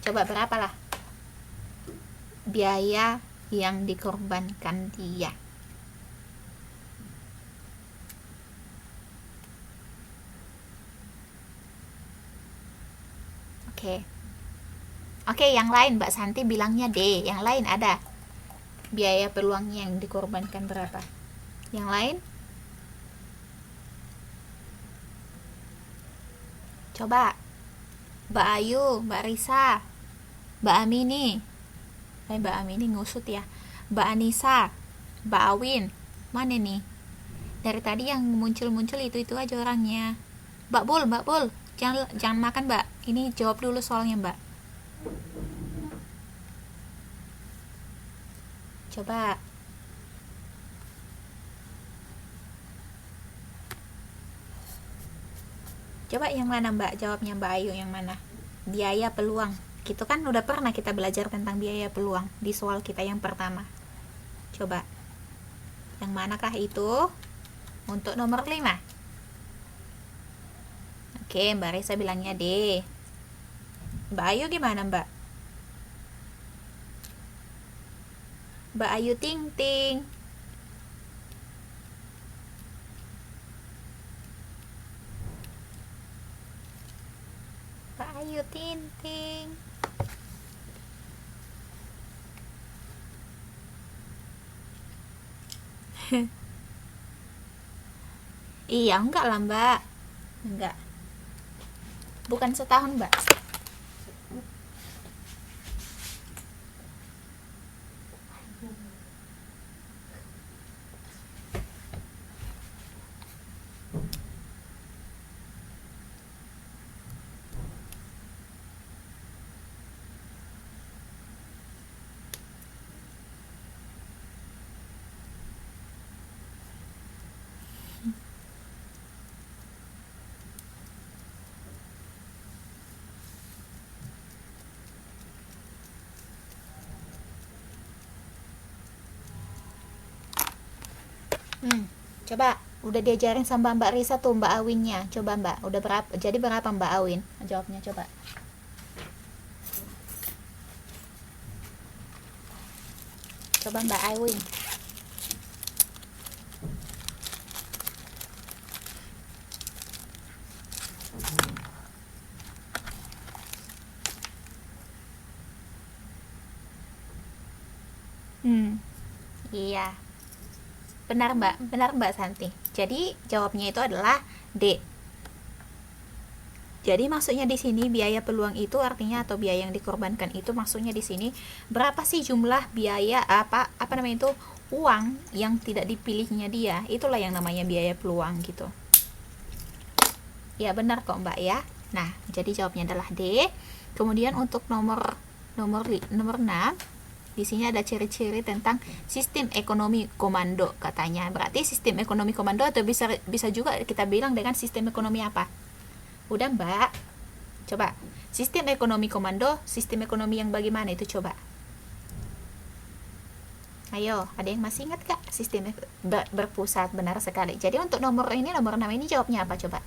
Coba berapa lah biaya yang dikorbankan dia? Oke, yang lain Mbak Santi bilangnya D. Yang lain ada biaya peluangnya yang dikorbankan berapa? Yang lain? Coba. Mbak Ayu, Mbak Risa, Mbak Amini. Mbak Amini ngusut ya. Mbak Anissa, Mbak Awin. Mana nih? Dari tadi yang muncul-muncul itu aja orangnya. Mbak Bul. Jangan makan, Mbak. Ini jawab dulu soalnya, Mbak. Coba. Coba yang mana, Mbak? Jawabnya Mbak Ayu yang mana? Biaya peluang. Gitu kan udah pernah kita belajar tentang biaya peluang di soal kita yang pertama. Coba. Yang manakah itu? Untuk nomor 5. Oke, Mbak Risa bilangnya D. Mbak Ayu gimana, Mbak? Mbak Ayu Ting Ting. Mbak Ayu Ting Ting. Iya, enggak lah, Mbak. Enggak. Bukan setahun, Mbak. Coba udah diajarin sama Mbak Risa tuh Mbak Awinnya. Coba Mbak, udah berapa? Jadi berapa Mbak Awin? Jawabnya coba. Coba Mbak Awin. Iya, benar Mbak Santi. Jadi jawabnya itu adalah D. Jadi maksudnya di sini biaya peluang itu artinya atau biaya yang dikorbankan itu maksudnya di sini berapa sih jumlah biaya apa namanya itu uang yang tidak dipilihnya dia, itulah yang namanya biaya peluang gitu. Ya benar kok Mbak ya. Nah, jadi jawabnya adalah D. Kemudian untuk nomor 6 di sini ada ciri-ciri tentang sistem ekonomi komando katanya. Berarti sistem ekonomi komando atau bisa juga kita bilang dengan sistem ekonomi apa? Udah Mbak, coba sistem ekonomi komando, sistem ekonomi yang bagaimana itu coba? Ayo, ada yang masih ingat kak? Sistem berpusat, benar sekali. Jadi untuk nomor 6 ini jawabnya apa coba?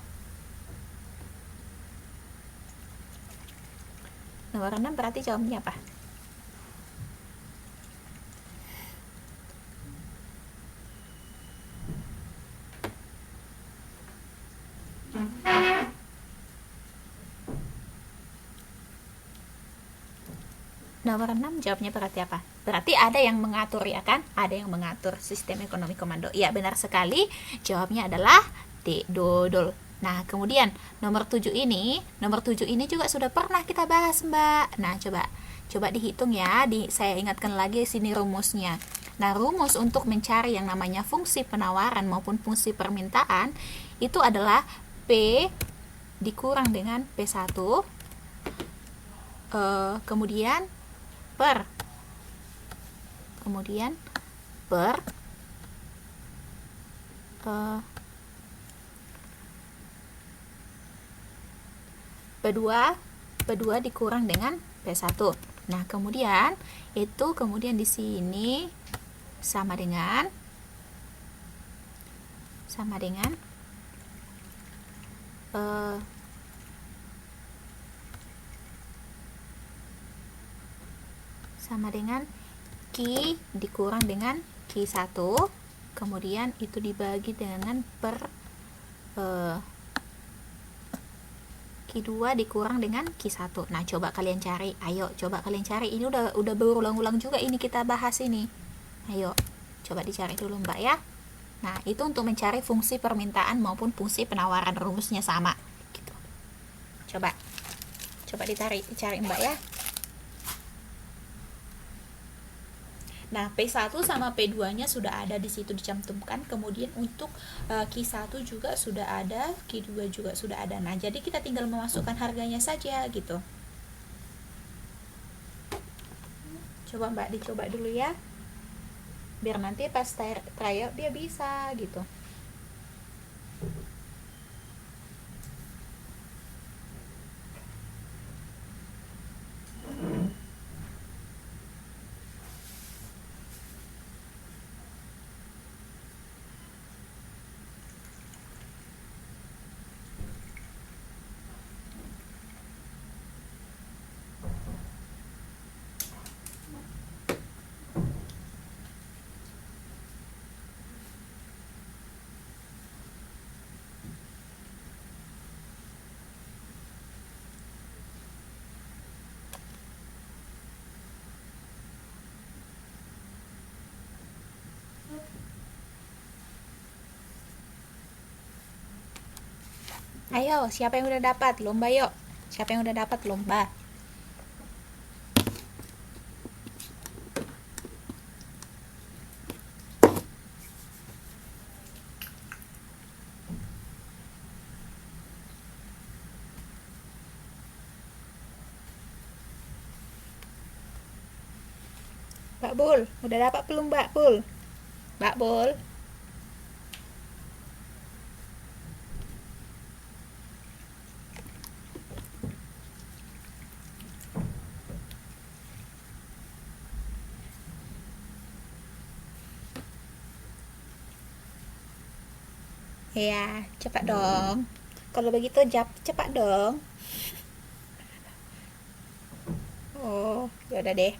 Nomor 6 berarti jawabnya apa? Nomor 6 jawabnya berarti apa? Berarti ada yang mengatur ya kan? Ada yang mengatur sistem ekonomi komando. Iya, benar sekali. Jawabnya adalah D, dodol. Nah, kemudian nomor 7 ini juga sudah pernah kita bahas, Mbak. Nah, coba dihitung ya. Saya ingatkan lagi sini rumusnya. Nah, rumus untuk mencari yang namanya fungsi penawaran maupun fungsi permintaan itu adalah P dikurang dengan P1 kemudian per P2 dikurang dengan P1. Nah, kemudian di sini sama dengan Q dikurang dengan Q1, kemudian itu dibagi dengan per Q2 dikurang dengan Q1. Nah, coba kalian cari. Ini udah berulang-ulang juga ini kita bahas ini. Ayo, coba dicari dulu Mbak ya. Nah, itu untuk mencari fungsi permintaan maupun fungsi penawaran, rumusnya sama gitu. Coba dicari Mbak ya. Nah, P1 sama P2-nya sudah ada di situ dicantumkan. Kemudian untuk Q1 juga sudah ada, Q2 juga sudah ada. Nah, jadi kita tinggal memasukkan harganya saja gitu. Coba Mbak dicoba dulu ya. Biar nanti pas trial dia bisa gitu. Ayo, siapa yang udah dapat? Lomba yuk. Siapa yang udah dapat lomba? Mbak Bul, udah dapat belum Mbak Bul? Mbak Bul? Ya, cepat dong. Kalau begitu cepat dong. Oh, ya udah deh.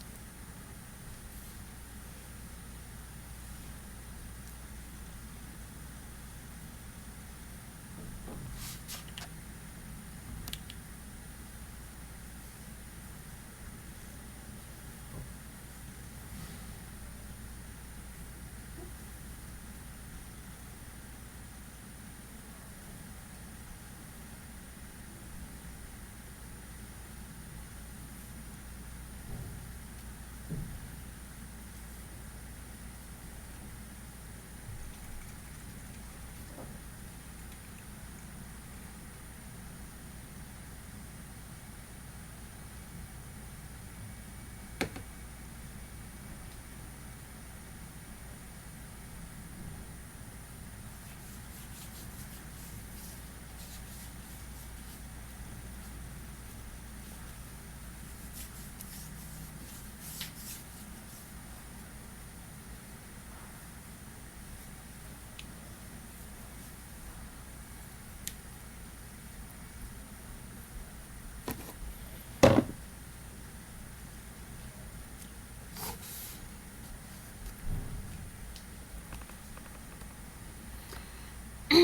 P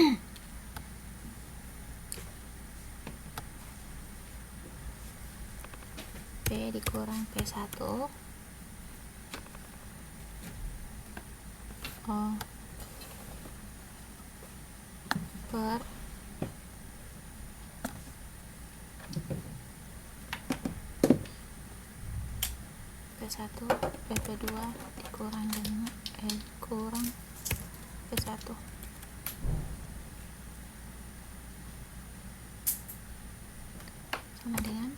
dikurang P1 O per P1 PP2 dikurang dengan kurang P1 sama dengan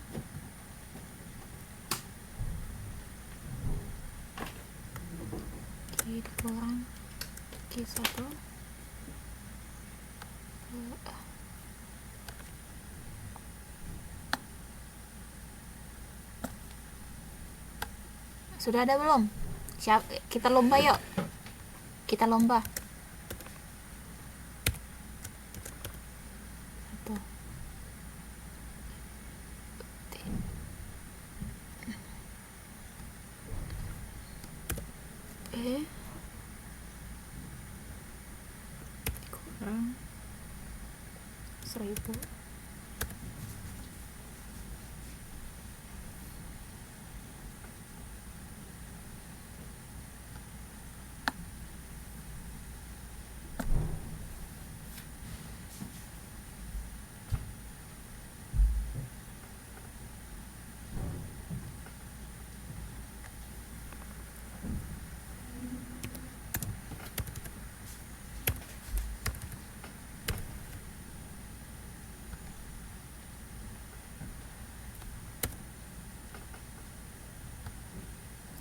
Q dikurang Q1 sudah ada belum? Kita lomba yuk, kita lomba. Satu. Kurang 1000.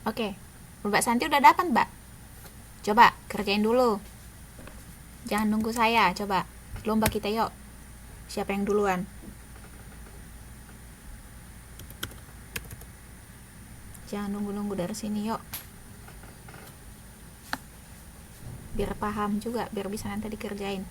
Oke, Mbak Santi udah dapat, Mbak. Coba kerjain dulu. Jangan nunggu saya, coba. Lomba kita yuk. Siapa yang duluan? Jangan nunggu-nunggu dari sini yuk. Biar paham juga, biar bisa nanti dikerjain.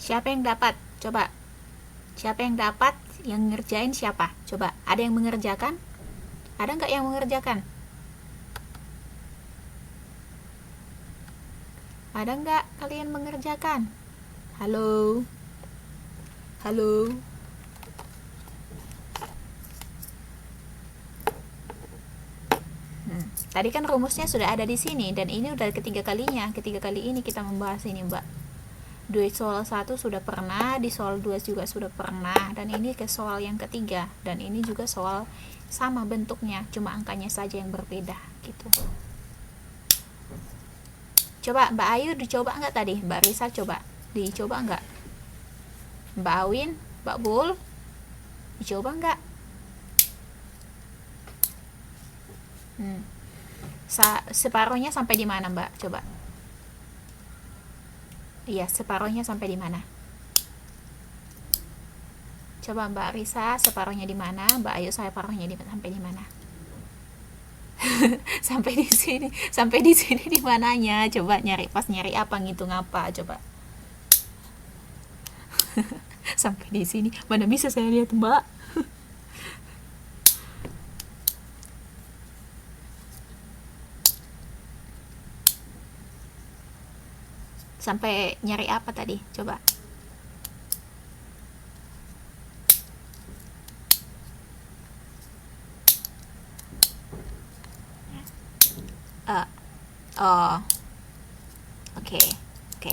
Siapa yang dapat? Coba. Siapa yang dapat? Yang ngerjain siapa? Coba. Ada yang mengerjakan? Ada nggak yang mengerjakan? Ada nggak kalian mengerjakan? Halo? Halo? Tadi kan rumusnya sudah ada di sini, dan ini udah ketiga kalinya. Ketiga kali ini kita membahas ini, Mbak. Di soal 1 sudah pernah, di soal 2 juga sudah pernah, dan ini ke soal yang ketiga, dan ini juga soal sama bentuknya, cuma angkanya saja yang berbeda gitu. Coba Mbak Ayu dicoba nggak tadi? Mbak Risa coba dicoba nggak? Mbak Awin, Mbak Bul, Dicoba nggak? Separuhnya sampai di mana Mbak? Coba. Iya, separuhnya sampai di mana? Coba Mbak Risa, separuhnya di mana? Mbak Ayu, separuhnya sampai di mana? Sampai di sini. Sampai di sini di mananya? Coba nyari, pas nyari apa, ngitung apa? Coba. Sampai di sini. Mana bisa saya lihat, Mbak? Sampai nyari apa tadi? Coba. Eh, oh, oke. Oke.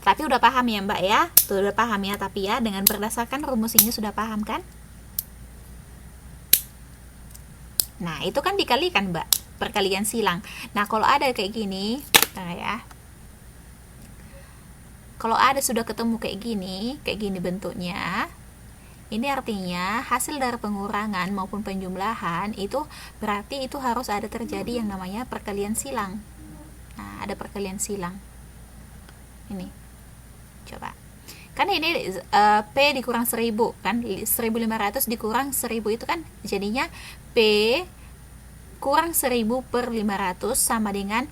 Tapi udah paham ya, Mbak ya? Tuh udah paham ya, tapi ya dengan berdasarkan rumus ini sudah paham kan? Nah, itu kan dikalikan, Mbak. Perkalian silang. Nah, kalau ada kayak gini, nah ya. Kalau ada sudah ketemu kayak gini bentuknya, ini artinya hasil dari pengurangan maupun penjumlahan itu berarti itu harus ada terjadi yang namanya perkalian silang. Nah, ada perkalian silang. Ini. Coba. Kan ini P dikurang 1000 kan, 1500 dikurang 1000 itu kan jadinya P kurang 1000 per 500 sama dengan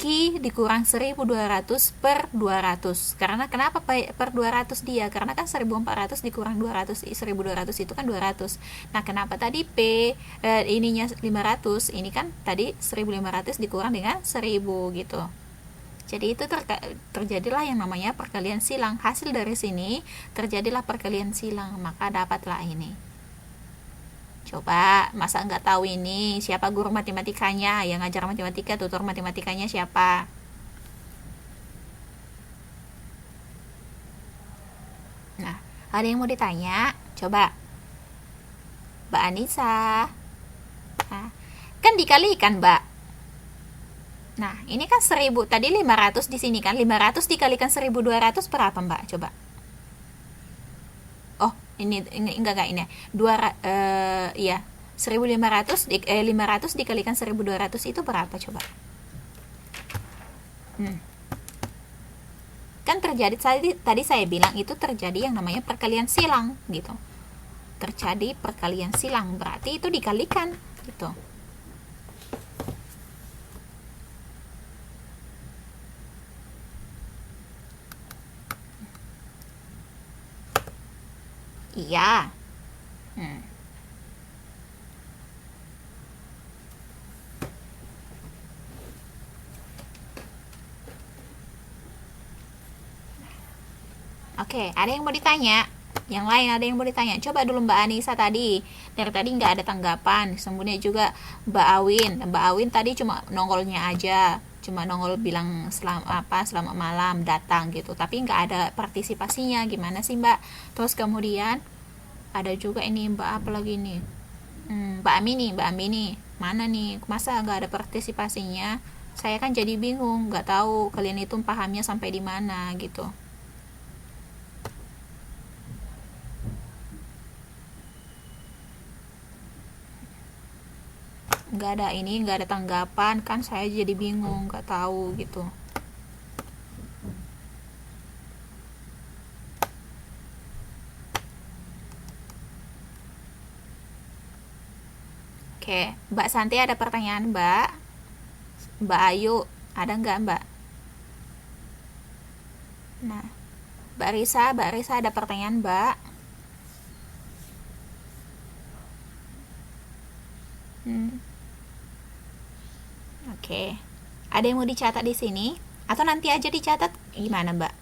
Q dikurang 1200 per 200. Karena kenapa per 200 dia? Karena kan 1400 dikurang 200, 1200 itu kan 200. Nah, kenapa tadi P ininya 500, ini kan tadi 1500 dikurang dengan 1000 gitu. Jadi itu terjadilah yang namanya perkalian silang. Hasil dari sini terjadilah perkalian silang, maka dapatlah ini. Coba, masa nggak tahu ini? Siapa guru matematikanya? Yang ngajar matematika, tutor matematikanya siapa? Nah, ada yang mau ditanya? Coba. Mbak Anissa. Nah, kan dikalikan, Mbak. Nah, ini kan 1000, tadi 500 di sini kan, 500 dikalikan 1200 berapa, Mbak? Coba. Oh, ini enggak ini. Iya. 500 dikalikan 1200 itu berapa coba? Kan terjadi tadi saya bilang itu terjadi yang namanya perkalian silang gitu. Terjadi perkalian silang berarti itu dikalikan gitu. Iya. Oke, ada yang mau ditanya? Yang lain ada yang mau ditanya? Coba dulu Mbak Anissa tadi. Dari tadi nggak ada tanggapan. Kemudian juga Mbak Awin. Mbak Awin tadi cuma nongolnya aja. Cuma nongol bilang selamat malam datang gitu. Tapi nggak ada partisipasinya. Gimana sih Mbak? Terus kemudian ada juga ini Mbak apa lagi nih? Mbak Amini. Mana nih? Masa nggak ada partisipasinya? Saya kan jadi bingung. Nggak tahu kalian itu pahamnya sampai di mana gitu. Nggak ada tanggapan kan, saya jadi bingung, nggak tahu gitu. Oke, Mbak Santi ada pertanyaan Mbak Ayu ada nggak Mbak? Nah, Mbak Risa ada pertanyaan Mbak? Oke. Ada yang mau dicatat di sini? Atau nanti aja dicatat gimana, Mbak?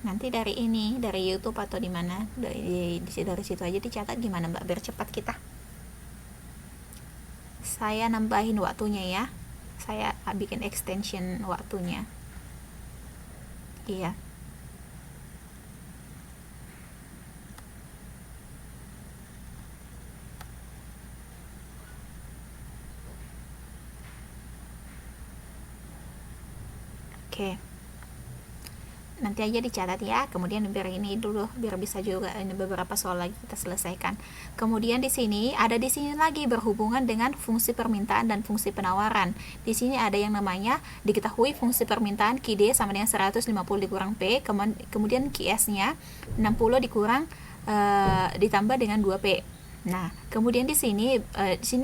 Nanti dari YouTube atau di mana? Dari situ aja dicatat gimana, Mbak? Biar cepat kita. Saya nambahin waktunya ya. Saya bikin extension waktunya. Iya. Oke. nanti aja dicatat ya. Kemudian biar ini dulu, biar bisa juga ini beberapa soal lagi kita selesaikan. Kemudian di sini lagi berhubungan dengan fungsi permintaan dan fungsi penawaran. Di sini ada yang namanya diketahui fungsi permintaan QD sama dengan 150 dikurang P, kemudian QS-nya 60 dikurang ditambah dengan 2P. Nah, kemudian di sini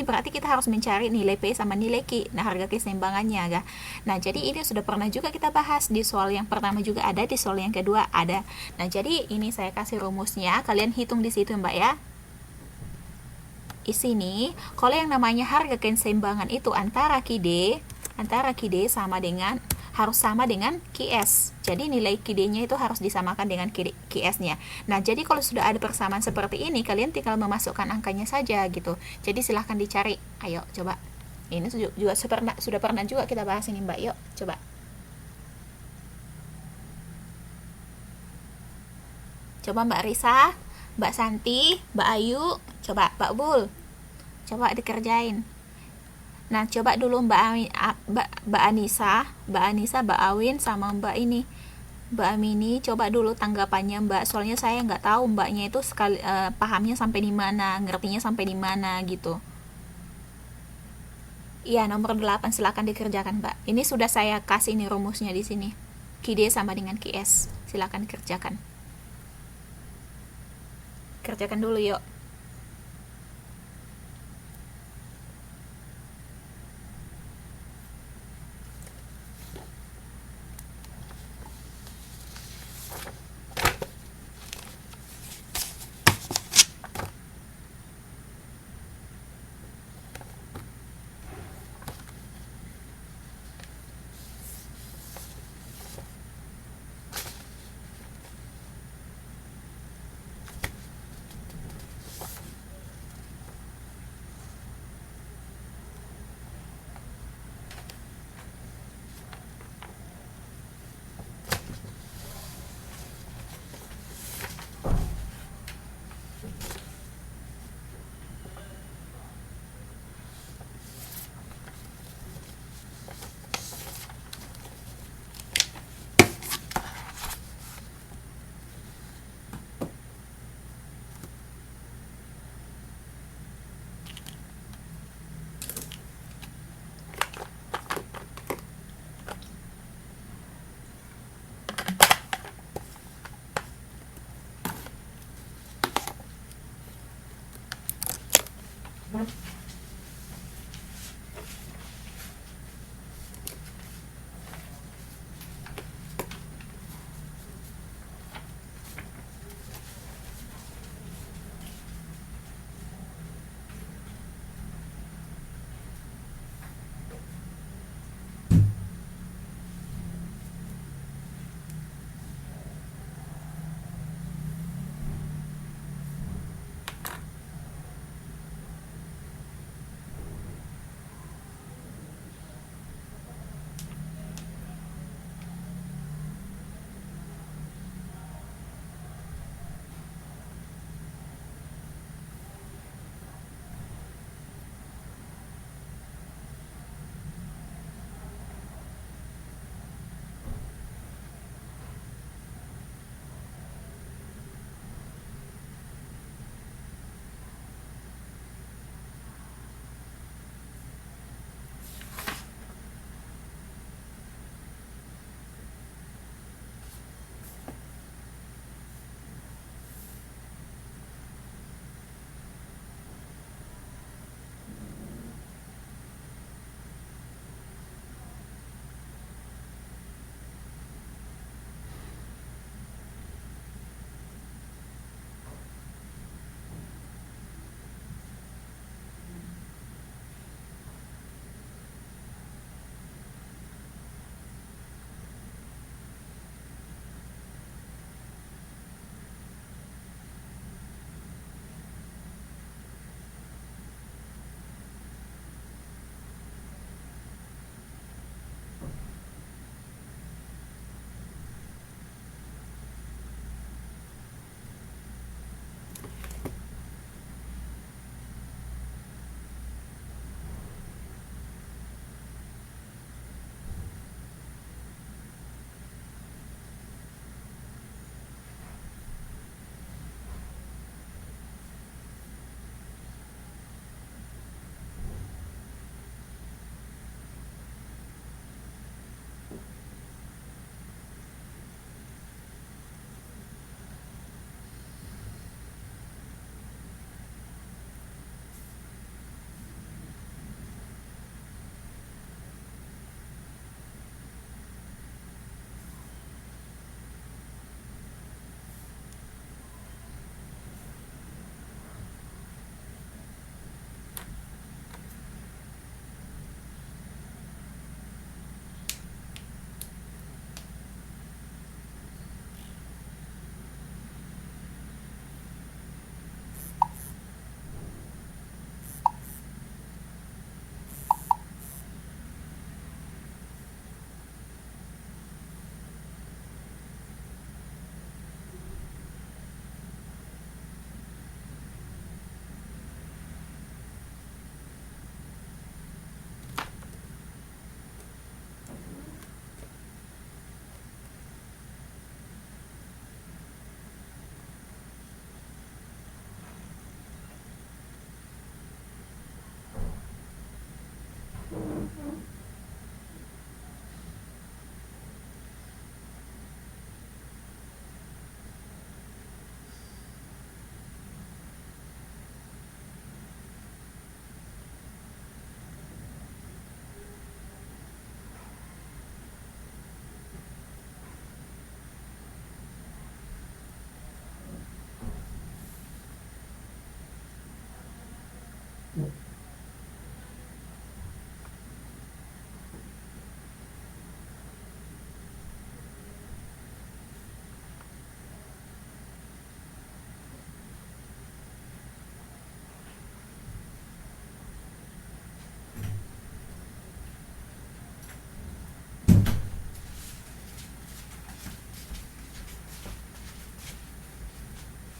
berarti kita harus mencari nilai P sama nilai Q. Nah, harga keseimbangannya, ya. Nah, jadi ini sudah pernah juga kita bahas di soal yang pertama juga ada, di soal yang kedua ada. Nah, jadi ini saya kasih rumusnya, kalian hitung di situ, Mbak ya. Di sini, kalau yang namanya harga keseimbangan itu antara QD harus sama dengan QS. Jadi nilai QD-nya itu harus disamakan dengan QS-nya. Nah, jadi kalau sudah ada persamaan seperti ini, kalian tinggal memasukkan angkanya saja gitu. Jadi silahkan dicari. Ayo, coba. Ini juga sudah pernah juga kita bahas ini, Mbak. Yuk, coba. Coba Mbak Risa, Mbak Santi, Mbak Ayu, coba Mbak Bul. Coba dikerjain. Nah, coba dulu Mbak Anissa, Mbak Awin, sama Mbak Amini, coba dulu tanggapannya Mbak. Soalnya saya nggak tahu Mbaknya itu pahamnya sampai di mana, ngertinya sampai di mana gitu. Iya, nomor 8 silakan dikerjakan, Mbak. Ini sudah saya kasih nih rumusnya di sini. QD sama dengan QS. Silakan dikerjakan. Kerjakan dulu yuk.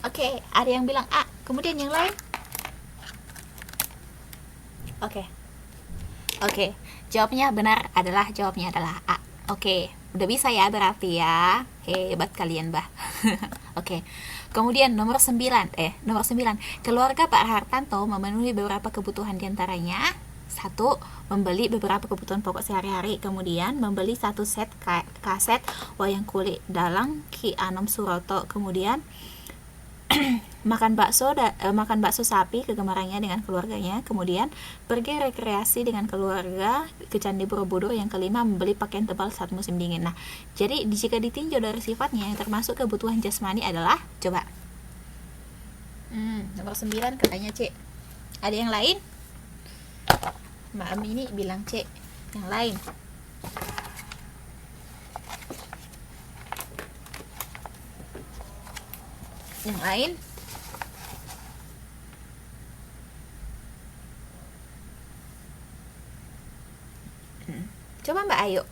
Oke, ada yang bilang A. Kemudian yang lain? Oke. Oke, jawabnya adalah A. Oke, udah bisa ya berarti ya. Hebat kalian, Bah. Oke. Kemudian nomor 9. Keluarga Pak Hartanto memenuhi beberapa kebutuhan diantaranya. Satu, membeli beberapa kebutuhan pokok sehari-hari. Kemudian membeli satu set kaset wayang kulit dalang Ki Anom Suroto. Kemudian makan bakso sapi kegemarannya dengan keluarganya. Kemudian pergi rekreasi dengan keluarga ke Candi Borobudur. Yang kelima, membeli pakaian tebal saat musim dingin. Nah, jadi jika ditinjau dari sifatnya yang termasuk kebutuhan jasmani adalah, coba nomor 9 katanya C. Ada yang lain? Mbak Amini bilang C. Yang lain? Yang lain? Coba Mbak Ayu,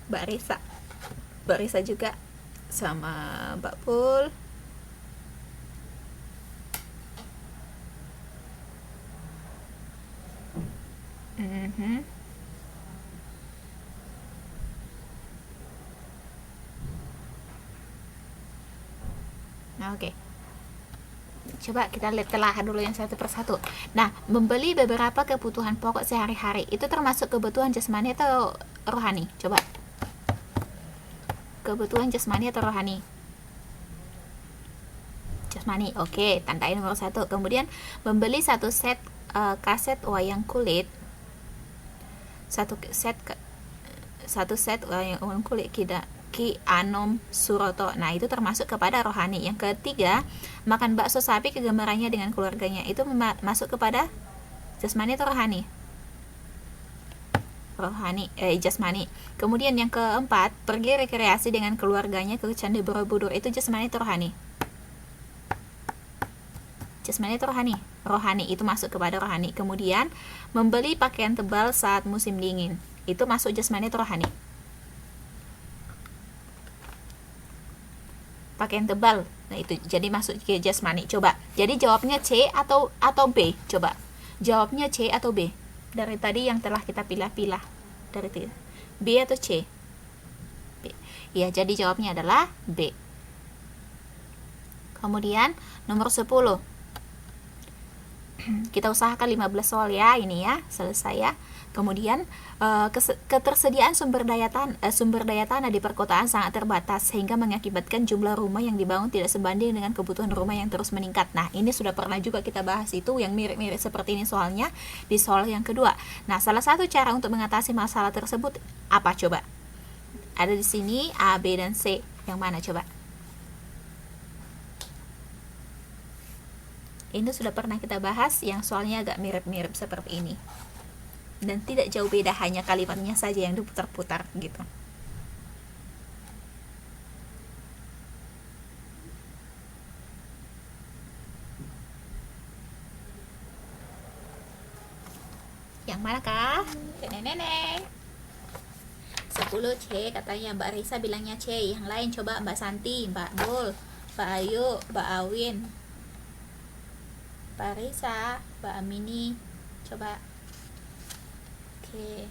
Mbak Risa juga, sama Mbak Pul. Nah, oke. Coba kita lihat telah dulu yang satu persatu. Nah, membeli beberapa kebutuhan pokok sehari-hari itu termasuk kebutuhan jasmani atau rohani? Coba. Kebutuhan jasmani atau rohani? Jasmani. Oke, tandai nomor 1. Kemudian membeli satu set kaset wayang kulit. Satu set wayang kulit Ki Anom Suroto. Nah, itu termasuk kepada rohani. Yang ketiga, makan bakso sapi kegemarannya dengan keluarganya. Itu masuk kepada jasmani atau rohani? Jasmani. Kemudian yang keempat, pergi rekreasi dengan keluarganya ke Candi Borobudur. Itu jasmani atau rohani? Jasmani atau rohani? Rohani, itu masuk kepada rohani. Kemudian membeli pakaian tebal saat musim dingin. Itu masuk jasmani atau rohani? Pakaian tebal. Nah, itu jadi masuk ke jasmani. Coba. Jadi jawabnya C atau B? Coba. Jawabnya C atau B? Dari tadi yang telah kita pilah-pilah. Dari itu. B atau C? B. Ya, jadi jawabnya adalah B. Kemudian nomor 10. Kita usahakan 15 soal ya, ini ya, selesai ya. Kemudian ketersediaan sumber daya tanah di perkotaan sangat terbatas sehingga mengakibatkan jumlah rumah yang dibangun tidak sebanding dengan kebutuhan rumah yang terus meningkat. Nah, ini sudah pernah juga kita bahas itu yang mirip-mirip seperti ini soalnya di soal yang kedua. Nah, salah satu cara untuk mengatasi masalah tersebut apa coba? Ada di sini A, B, dan C. Yang mana coba? Ini sudah pernah kita bahas yang soalnya agak mirip-mirip seperti ini. Dan tidak jauh beda, hanya kalimatnya saja yang diputar-putar gitu. Yang manakah? Nenek. 10 C katanya, Mbak Risa bilangnya C. Yang lain coba Mbak Santi, Mbak Dul, Mbak Ayu, Mbak Awin, Mbak Risa, Mbak Amini. Coba. Oke.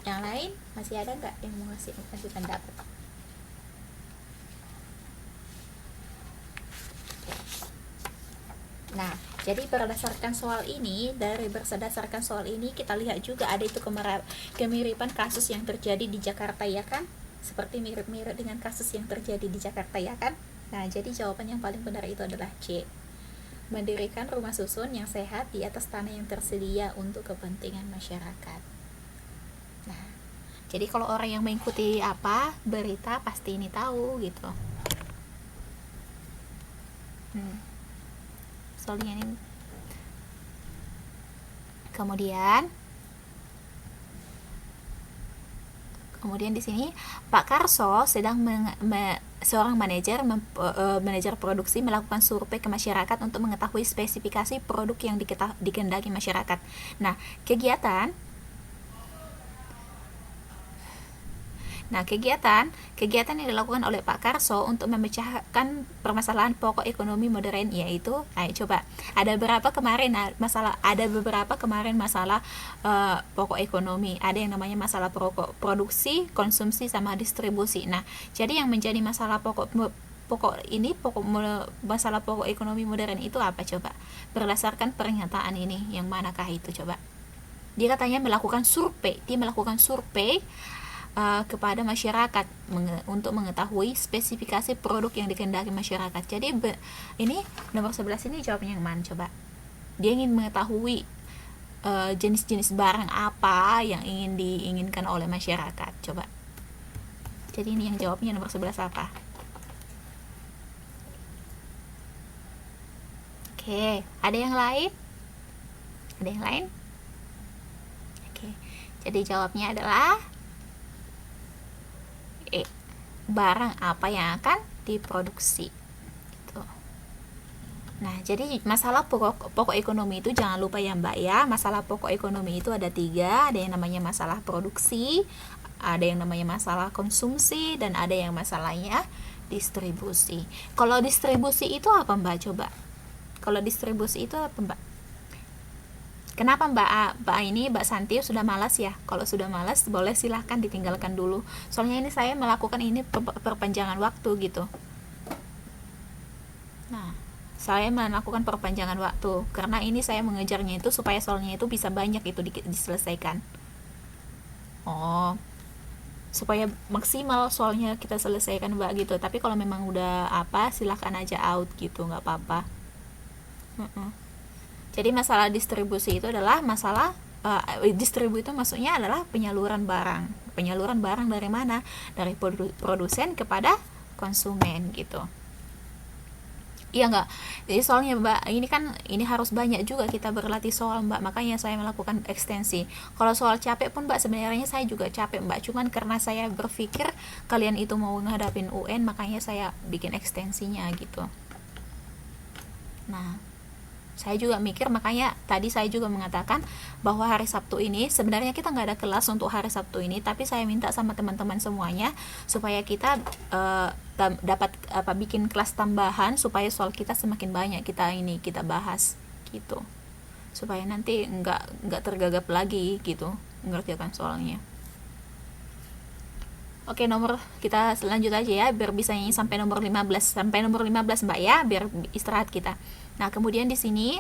Yang lain masih ada nggak yang mau kasih pendapat? Nah, jadi berdasarkan soal ini kita lihat juga ada itu kemiripan kasus yang terjadi di Jakarta ya kan? Seperti mirip-mirip dengan kasus yang terjadi di Jakarta ya kan? Nah, jadi jawaban yang paling benar itu adalah C. Mendirikan rumah susun yang sehat di atas tanah yang tersedia untuk kepentingan masyarakat. Nah, jadi kalau orang yang mengikuti berita pasti ini tahu gitu. Soalnya ini. Kemudian Kemudian di sini Pak Karso sedang seorang manajer produksi melakukan survei ke masyarakat untuk mengetahui spesifikasi produk yang dikehendaki masyarakat. Nah, kegiatan kegiatan yang dilakukan oleh Pak Karso untuk memecahkan permasalahan pokok ekonomi modern yaitu, coba ada beberapa kemarin masalah pokok ekonomi. Ada yang namanya masalah produksi, konsumsi sama distribusi. Nah, jadi yang menjadi masalah masalah pokok ekonomi modern itu apa coba? Berdasarkan pernyataan ini, yang manakah itu coba? Dia katanya melakukan survei kepada masyarakat untuk mengetahui spesifikasi produk yang dikehendaki masyarakat. Jadi ini nomor 11 ini jawabnya yang mana coba? Dia ingin mengetahui jenis-jenis barang apa yang diinginkan oleh masyarakat coba. Jadi ini yang jawabnya nomor 11 apa? Oke, ada yang lain? Oke, jadi jawabnya adalah barang apa yang akan diproduksi gitu. Nah, jadi masalah pokok ekonomi itu jangan lupa ya Mbak ya, masalah pokok ekonomi itu ada 3, ada yang namanya masalah produksi, ada yang namanya masalah konsumsi, dan ada yang masalahnya distribusi. Kalau distribusi itu apa Mbak coba? Kalau distribusi itu apa Mbak? Kenapa Mbak Santi sudah malas ya? Kalau sudah malas boleh silahkan ditinggalkan dulu. Soalnya ini saya melakukan ini perpanjangan waktu gitu. Nah, saya melakukan perpanjangan waktu karena ini saya mengejarnya itu supaya soalnya itu bisa banyak itu diselesaikan. Oh, supaya maksimal soalnya kita selesaikan Mbak gitu. Tapi kalau memang udah silahkan aja out gitu, nggak apa-apa. Jadi masalah distribusi itu adalah masalah distribusi itu maksudnya adalah penyaluran barang dari mana? Dari produsen kepada konsumen gitu. Iya nggak? Jadi soalnya Mbak, ini harus banyak juga kita berlatih soal Mbak, makanya saya melakukan ekstensi. Kalau soal capek pun Mbak, sebenarnya saya juga capek Mbak, cuman karena saya berpikir kalian itu mau ngadapin UN, makanya saya bikin ekstensinya gitu. Nah, saya juga mikir, makanya tadi saya juga mengatakan bahwa hari Sabtu ini sebenarnya kita nggak ada kelas untuk hari Sabtu ini, tapi saya minta sama teman-teman semuanya supaya kita dapat bikin kelas tambahan supaya soal kita semakin banyak kita bahas gitu, supaya nanti nggak tergagap lagi gitu mengerjakan soalnya. Oke, kita lanjut aja ya biar bisa nyanyi sampai nomor 15 Mbak ya, biar istirahat kita. Nah, kemudian di sini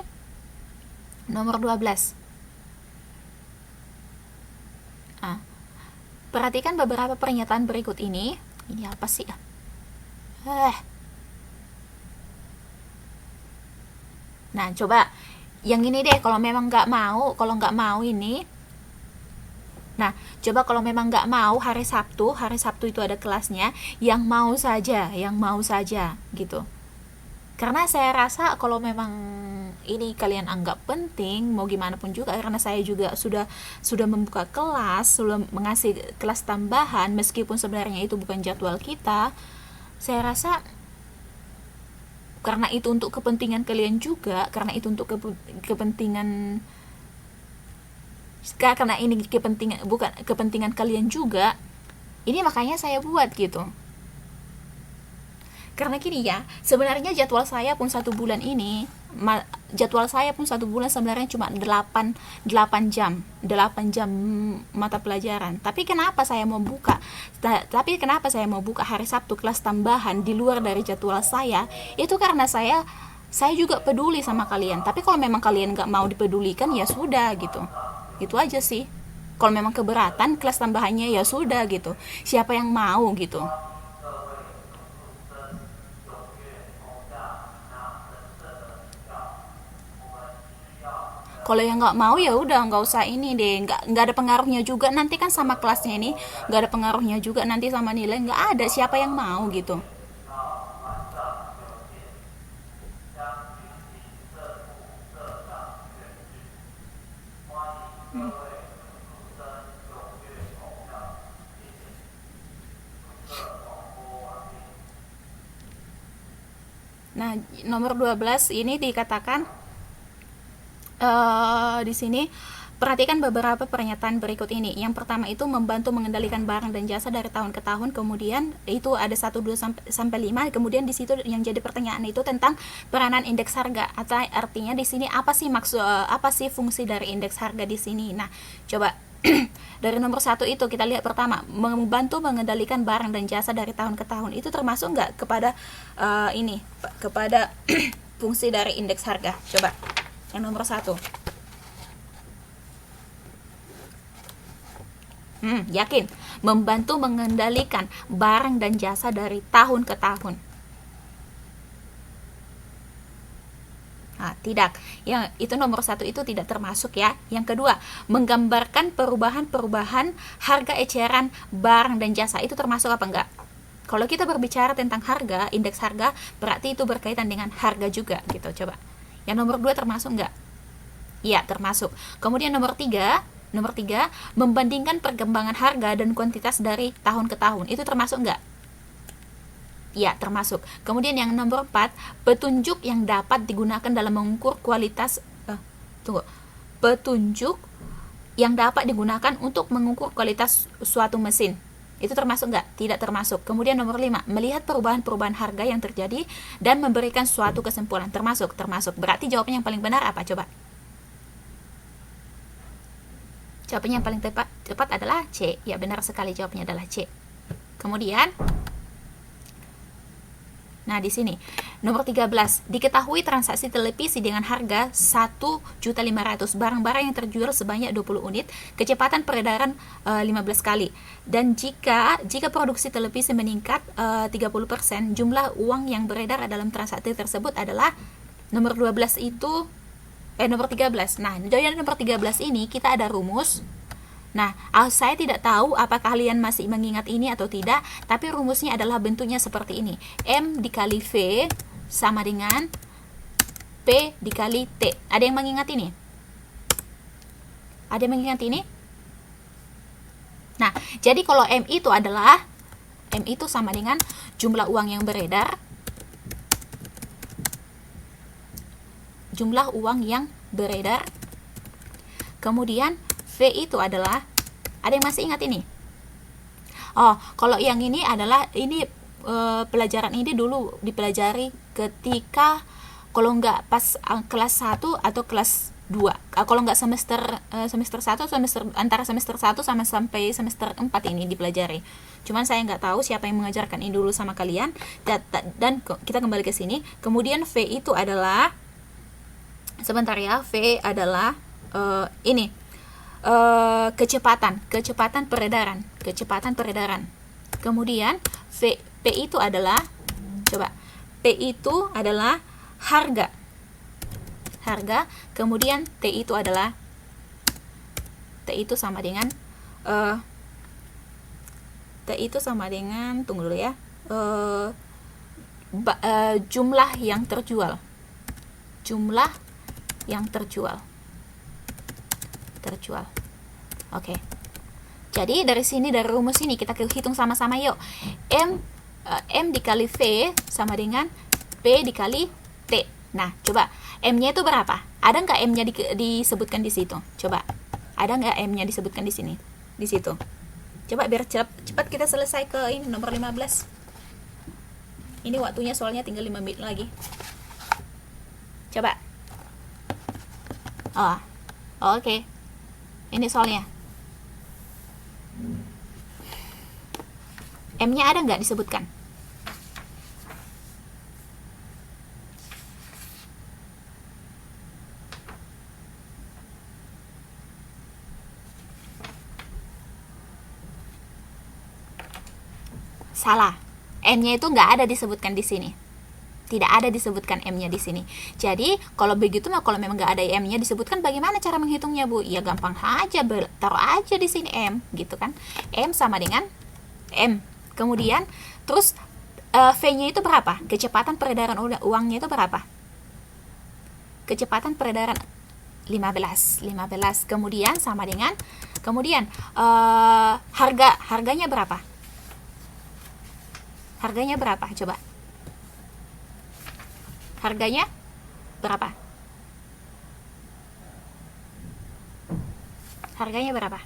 nomor 12. Perhatikan beberapa pernyataan berikut ini. Ini apa sih? Nah, coba yang ini deh, kalau nggak mau ini. Nah, coba kalau memang nggak mau hari Sabtu itu ada kelasnya, yang mau saja gitu. Karena saya rasa kalau memang ini kalian anggap penting, mau gimana pun juga, karena saya juga sudah membuka kelas, sudah mengasih kelas tambahan, meskipun sebenarnya itu bukan jadwal kita, saya rasa karena itu untuk kepentingan kalian juga, karena ini bukan kepentingan kalian juga, ini makanya saya buat gitu. Karena gini ya, sebenarnya jadwal saya pun satu bulan sebenarnya cuma 8 jam mata pelajaran. Tapi kenapa saya mau buka hari Sabtu kelas tambahan di luar dari jadwal saya? Itu karena saya juga peduli sama kalian. Tapi kalau memang kalian nggak mau dipedulikan, ya sudah gitu. Itu aja sih. Kalau memang keberatan kelas tambahannya, ya sudah gitu. Siapa yang mau gitu. Kalau yang nggak mau ya udah nggak usah ini deh, nggak ada pengaruhnya juga nanti kan sama kelasnya ini, nggak ada pengaruhnya juga nanti sama nilai, nggak ada. Siapa yang mau gitu. Nah, nomor 12 ini dikatakan di sini perhatikan beberapa pernyataan berikut ini. Yang pertama itu membantu mengendalikan barang dan jasa dari tahun ke tahun. Kemudian itu ada 1 2 sampai 5. Kemudian di situ yang jadi pertanyaan itu tentang peranan indeks harga. Atau artinya di sini apa sih fungsi dari indeks harga di sini. Nah, coba dari nomor 1 itu kita lihat pertama, membantu mengendalikan barang dan jasa dari tahun ke tahun. Itu termasuk nggak kepada kepada fungsi dari indeks harga? Coba yang nomor 1. Yakin membantu mengendalikan barang dan jasa dari tahun ke tahun. Nah, tidak. Yang itu nomor 1 itu tidak termasuk ya. Yang kedua, menggambarkan perubahan-perubahan harga eceran barang dan jasa. Itu termasuk apa enggak? Kalau kita berbicara tentang harga, indeks harga, berarti itu berkaitan dengan harga juga gitu. Coba. Yang nomor 2 termasuk enggak? Iya, termasuk. Kemudian nomor 3, membandingkan perkembangan harga dan kuantitas dari tahun ke tahun. Itu termasuk enggak? Ya, termasuk. Kemudian yang nomor 4, petunjuk yang dapat digunakan dalam mengukur kualitas petunjuk yang dapat digunakan untuk mengukur kualitas suatu mesin. Itu termasuk enggak? Tidak termasuk. Kemudian nomor 5, melihat perubahan-perubahan harga yang terjadi dan memberikan suatu kesimpulan. Termasuk. Berarti jawabannya yang paling benar apa? Coba. Jawabannya yang paling tepat adalah C. Ya, benar sekali, jawabannya adalah C. Kemudian, nah di sini nomor 13, diketahui transaksi televisi dengan harga 1.500.000, barang-barang yang terjual sebanyak 20 unit, kecepatan peredaran 15 kali. Dan jika produksi televisi meningkat 30%, jumlah uang yang beredar dalam transaksi tersebut adalah nomor 12 itu nomor 13. Nah, dari nomor 13 ini kita ada rumus. Nah, saya tidak tahu apakah kalian masih mengingat ini atau tidak, tapi rumusnya adalah bentuknya seperti ini. M dikali V sama dengan P dikali T. Ada yang mengingat ini? Ada yang mengingat ini? Nah, jadi kalau M itu sama dengan jumlah uang yang beredar, kemudian V itu adalah, ada yang masih ingat ini? Oh, kalau yang ini adalah pelajaran ini dulu dipelajari ketika, kalau nggak pas kelas 1 atau kelas 2, kalau nggak semester 1, antara semester 1 sampai semester 4 ini dipelajari. Cuman saya nggak tahu siapa yang mengajarkan ini dulu sama kalian. Dan kita kembali ke sini. Kemudian V itu adalah, sebentar ya, V adalah kecepatan peredaran. Kemudian P itu adalah, P itu adalah harga. Kemudian T itu sama dengan tunggu dulu ya, jumlah yang terjual. Oke. Jadi dari sini, dari rumus ini kita hitung sama-sama yuk. M dikali V sama dengan P dikali T. Nah, coba M-nya itu berapa? Ada nggak M-nya disebutkan di situ? Coba. Ada nggak M-nya disebutkan di sini? Di situ. Coba biar cepat kita selesai ke ini nomor 15. Ini waktunya soalnya tinggal 5 menit lagi. Coba. Oh. Oke. Ini soalnya. M-nya ada nggak disebutkan? Salah. M-nya itu nggak ada disebutkan di sini. Tidak ada disebutkan M-nya di sini. Jadi, kalau begitu mah, kalau memang nggak ada M-nya disebutkan, bagaimana cara menghitungnya, Bu? Ya gampang aja, taruh aja di sini M, gitu kan. M sama dengan M. Kemudian, terus V-nya itu berapa? Kecepatan peredaran uangnya itu berapa? Kecepatan peredaran 15. Kemudian sama dengan, harganya berapa? Harganya berapa? Coba. Harganya berapa? Harganya berapa?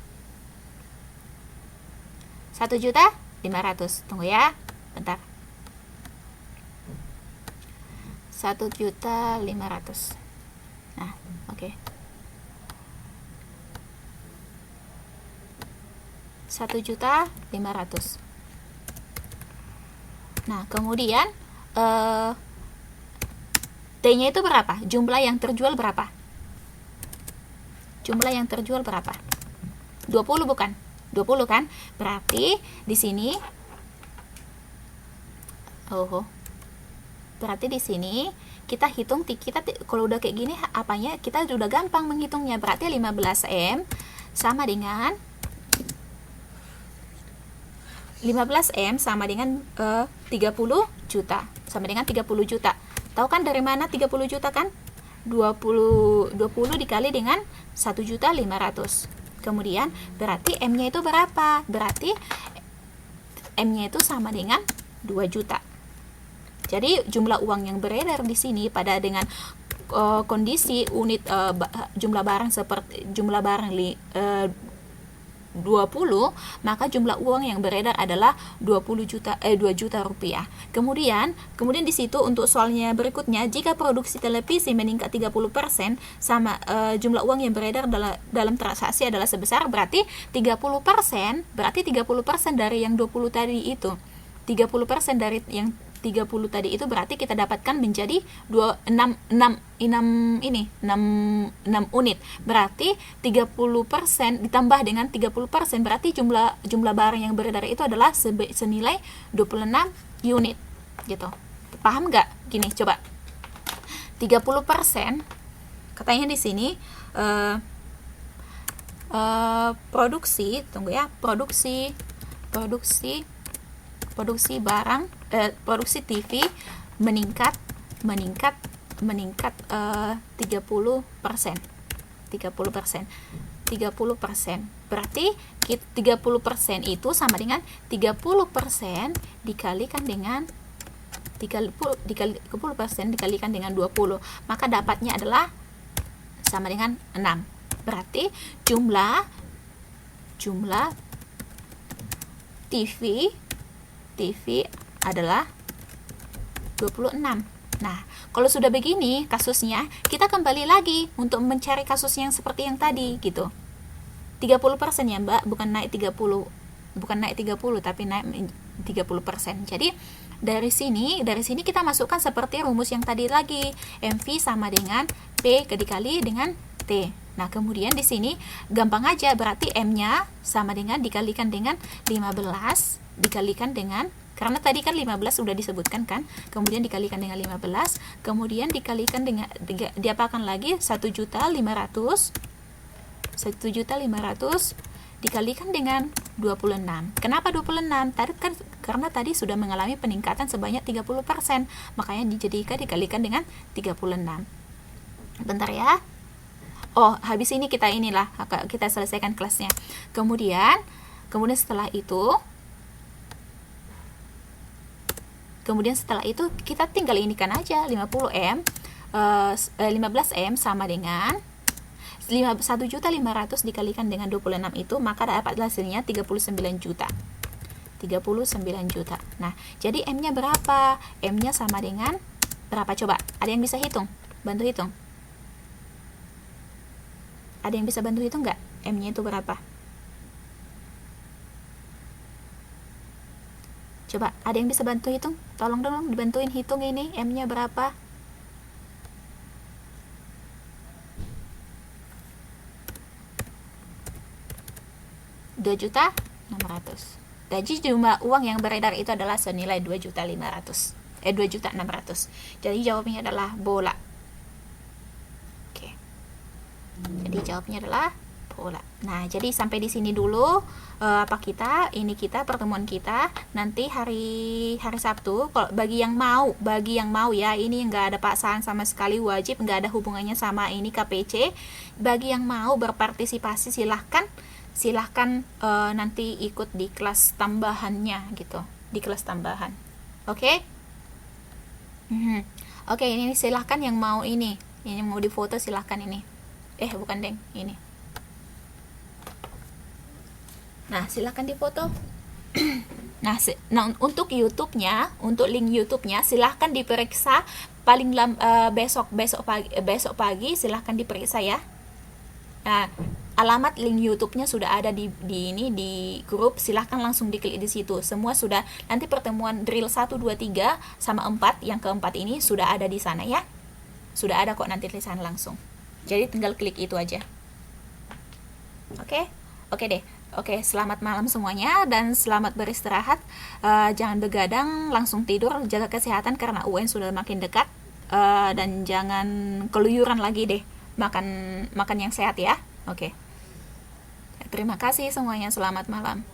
1.500.000. Tunggu ya, bentar. 1.500.000. Nah, oke. 1.500.000. Nah, kemudian T-nya itu berapa? Jumlah yang terjual berapa? Jumlah yang terjual berapa? 20 bukan? 20 kan? Berarti di sini berarti di sini kita hitung, kalau udah kayak gini apanya, kita udah gampang menghitungnya. Berarti 15M sama dengan 30 juta. Sama dengan 30 juta. Tahu kan dari mana 30 juta kan? 20 dikali dengan 1.500.000. Kemudian berarti M-nya itu berapa? Berarti M-nya itu sama dengan 2 juta. Jadi jumlah uang yang beredar di sini pada dengan kondisi unit jumlah barang 20, maka jumlah uang yang beredar adalah 2 juta rupiah. Kemudian di situ untuk soalnya berikutnya, jika produksi televisi meningkat 30% sama jumlah uang yang beredar dalam transaksi adalah sebesar, berarti 30%, dari yang 20 tadi itu. 30% dari yang 30 tadi itu berarti kita dapatkan menjadi 6 unit. Berarti 30% ditambah dengan 30%, berarti jumlah barang yang beredar itu adalah senilai 26 unit gitu. Paham nggak? Gini, coba. 30% katanya di sini produksi barang, produksi TV meningkat 30%. Berarti 30% itu sama dengan 30% dikalikan dengan 30% dikalikan dengan 20, maka dapatnya adalah sama dengan 6. Berarti jumlah TV adalah 26. Nah, kalau sudah begini kasusnya, kita kembali lagi untuk mencari kasus yang seperti yang tadi gitu. 30% ya, Mbak, bukan naik 30 tapi naik 30%. Jadi dari sini kita masukkan seperti rumus yang tadi lagi, MV sama dengan P dikali dengan T. Nah, kemudian di sini gampang aja, berarti M-nya sama dengan dikalikan dengan 15 dikalikan dengan, karena tadi kan 15 sudah disebutkan kan, kemudian dikalikan dengan 15, kemudian dikalikan dengan, diapakan lagi 1.500.000 dikalikan dengan 26. Kenapa 26? Tadi kan karena tadi sudah mengalami peningkatan sebanyak 30%, makanya dikalikan dengan 36. Bentar ya. Oh, habis ini kita selesaikan kelasnya. Kemudian setelah itu kita tinggal inikan aja 15M sama dengan 1.500.000 dikalikan dengan 26 itu, maka dapat hasilnya 39 juta. Nah, jadi M-nya berapa? M-nya sama dengan berapa coba? Ada yang bisa hitung? Bantu hitung. Ada yang bisa bantu hitung nggak? M-nya itu berapa? Coba, ada yang bisa bantu hitung? Tolong dong dibantuin hitung ini, M-nya berapa? Rp2.600.000. Jadi jumlah uang yang beredar itu adalah senilai 2.600.000. Jadi jawabnya adalah bola. Oke. Jadi jawabnya adalah bola. Nah, jadi sampai di sini dulu pertemuan kita. Nanti hari Sabtu, kalau bagi yang mau ya, ini nggak ada paksaan sama sekali, wajib, nggak ada hubungannya sama ini KPC. Bagi yang mau berpartisipasi silahkan nanti ikut di kelas tambahannya gitu, di kelas tambahan. Oke? Oke, ini silahkan yang mau ini mau difoto silahkan ini. Bukan deng, ini. Nah, silahkan difoto. Nah, untuk YouTube-nya, untuk link YouTube-nya silahkan diperiksa paling besok pagi silahkan diperiksa ya. Nah, alamat link YouTube-nya sudah ada di grup, silahkan langsung diklik di situ. Semua sudah, nanti pertemuan drill 1, 2, 3 sama 4, yang keempat ini sudah ada di sana ya. Sudah ada kok nanti tulisan langsung. Jadi tinggal klik itu aja. Oke? Oke deh. Oke, selamat malam semuanya dan selamat beristirahat. Jangan begadang, langsung tidur, jaga kesehatan karena UN sudah makin dekat. Dan jangan keluyuran lagi deh. Makan yang sehat ya. Oke. Terima kasih semuanya, selamat malam.